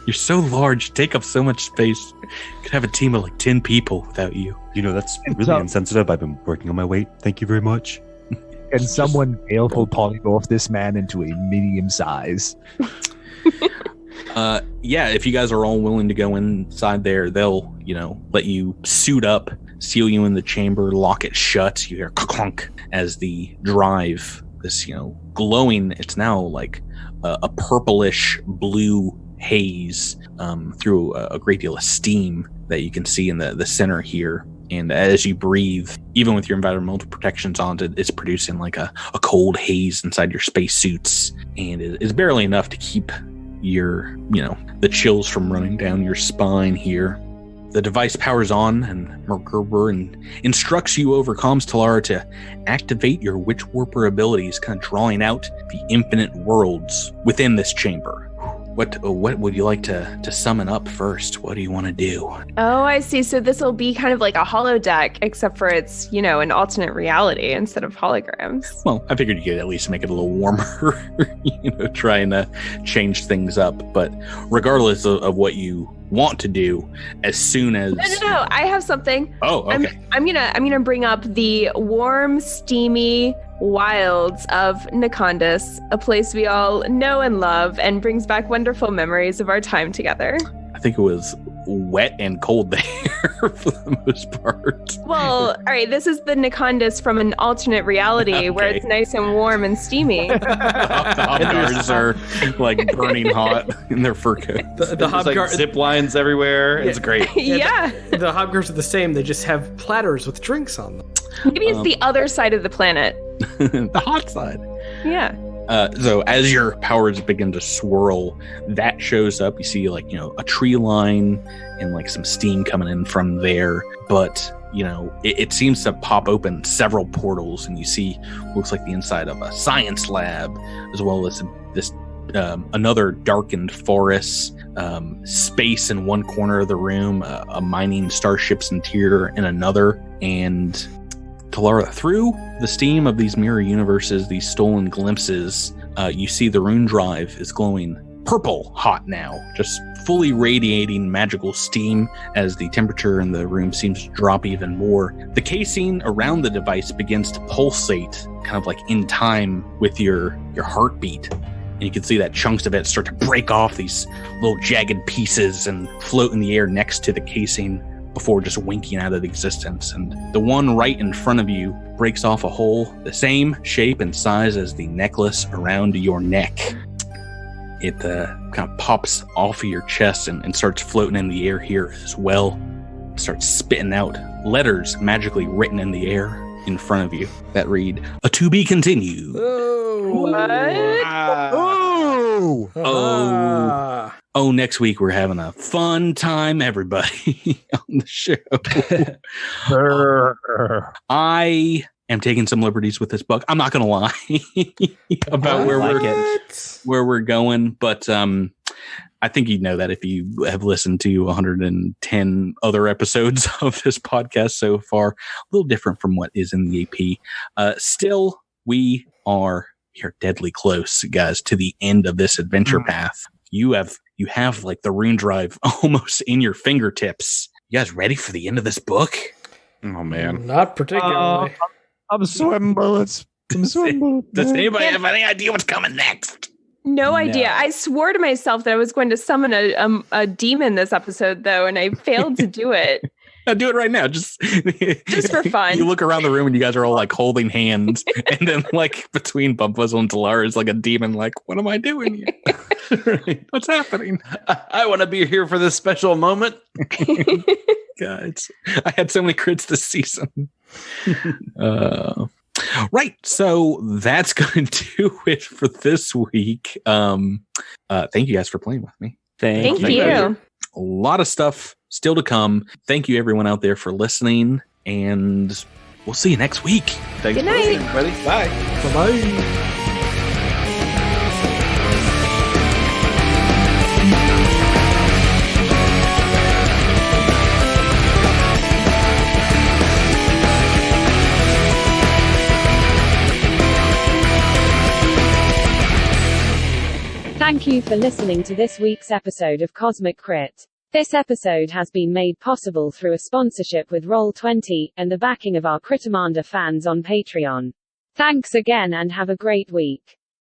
You're so large, you take up so much space. You could have a team of 10 people without you. That's really insensitive. I've been working on my weight. Thank you very much. Can someone baleful polymorph this man into a medium size? If you guys are all willing to go inside there, they'll, let you suit up, seal you in the chamber, lock it shut. You hear clunk as the drive, this, glowing, it's now like a purplish blue haze through a great deal of steam that you can see in the center here. And as you breathe, even with your environmental protections on, it's producing like a cold haze inside your spacesuits. And it's barely enough to keep your, the chills from running down your spine here. The device powers on, and Mergerber instructs you over comms, Talara, to activate your Witch Warper abilities, kind of drawing out the infinite worlds within this chamber. What would you like to summon up first? What do you want to do? Oh, I see. So this will be kind of like a holodeck, except for it's, an alternate reality instead of holograms. Well, I figured you could at least make it a little warmer, trying to change things up. But regardless of what you want to do as soon as. No. I have something. Oh, okay. I'm gonna bring up the warm, steamy wilds of Nakondis, a place we all know and love, and brings back wonderful memories of our time together. I think it was wet and cold there for the most part. Well, all right, this is the Nakondis from an alternate reality where it's nice and warm and steamy. The Hobguards are like burning hot in their fur coats. The Hobguard like zip lines everywhere. Yeah. It's great. Yeah. The Hobguards are the same. They just have platters with drinks on them. Maybe it's the other side of the planet. The hot side. Yeah. So as your powers begin to swirl, that shows up. You see a tree line and like some steam coming in from there. But, it seems to pop open several portals, and you see looks like the inside of a science lab, as well as this another darkened forest, space in one corner of the room, a mining starship's interior in another, and Talara, through the steam of these mirror universes, these stolen glimpses, you see the rune drive is glowing purple hot now, just fully radiating magical steam as the temperature in the room seems to drop even more. The casing around the device begins to pulsate, kind of like in time with your heartbeat. And you can see that chunks of it start to break off these little jagged pieces and float in the air next to the casing, before just winking out of existence. And the one right in front of you breaks off a hole the same shape and size as the necklace around your neck. It kind of pops off of your chest and starts floating in the air here as well. It starts spitting out letters magically written in the air in front of you that read, "A to be continued." What? Oh, next week we're having a fun time, everybody, on the show. I am taking some liberties with this book. I'm not going to lie about where we're going, but I think you know that if you have listened to 110 other episodes of this podcast so far. A little different from what is in the AP. Still, we are deadly close, guys, to the end of this adventure path. You have like the rune drive almost in your fingertips. You guys ready for the end of this book? Oh man, not particularly. I'm sweating bullets. Does anybody have any idea what's coming next? No idea. I swore to myself that I was going to summon a demon this episode, though, and I failed to do it. I'll do it right now, just for fun. You look around the room and you guys are all like holding hands, and then like between Bumpuzzle and Talara is like a demon. Like, what am I doing here? What's happening? I want to be here for this special moment. Guys, I had so many crits this season. Right, so that's going to do it for this week. Thank you guys for playing with me. Thank you. A lot of stuff still to come. Thank you, everyone out there, for listening, and we'll see you next week. Thanks Good for night, listening, everybody. Bye. Bye-bye. Thank you for listening to this week's episode of Cosmic Crit. This episode has been made possible through a sponsorship with Roll20 and the backing of our Critamander fans on Patreon. Thanks again and have a great week.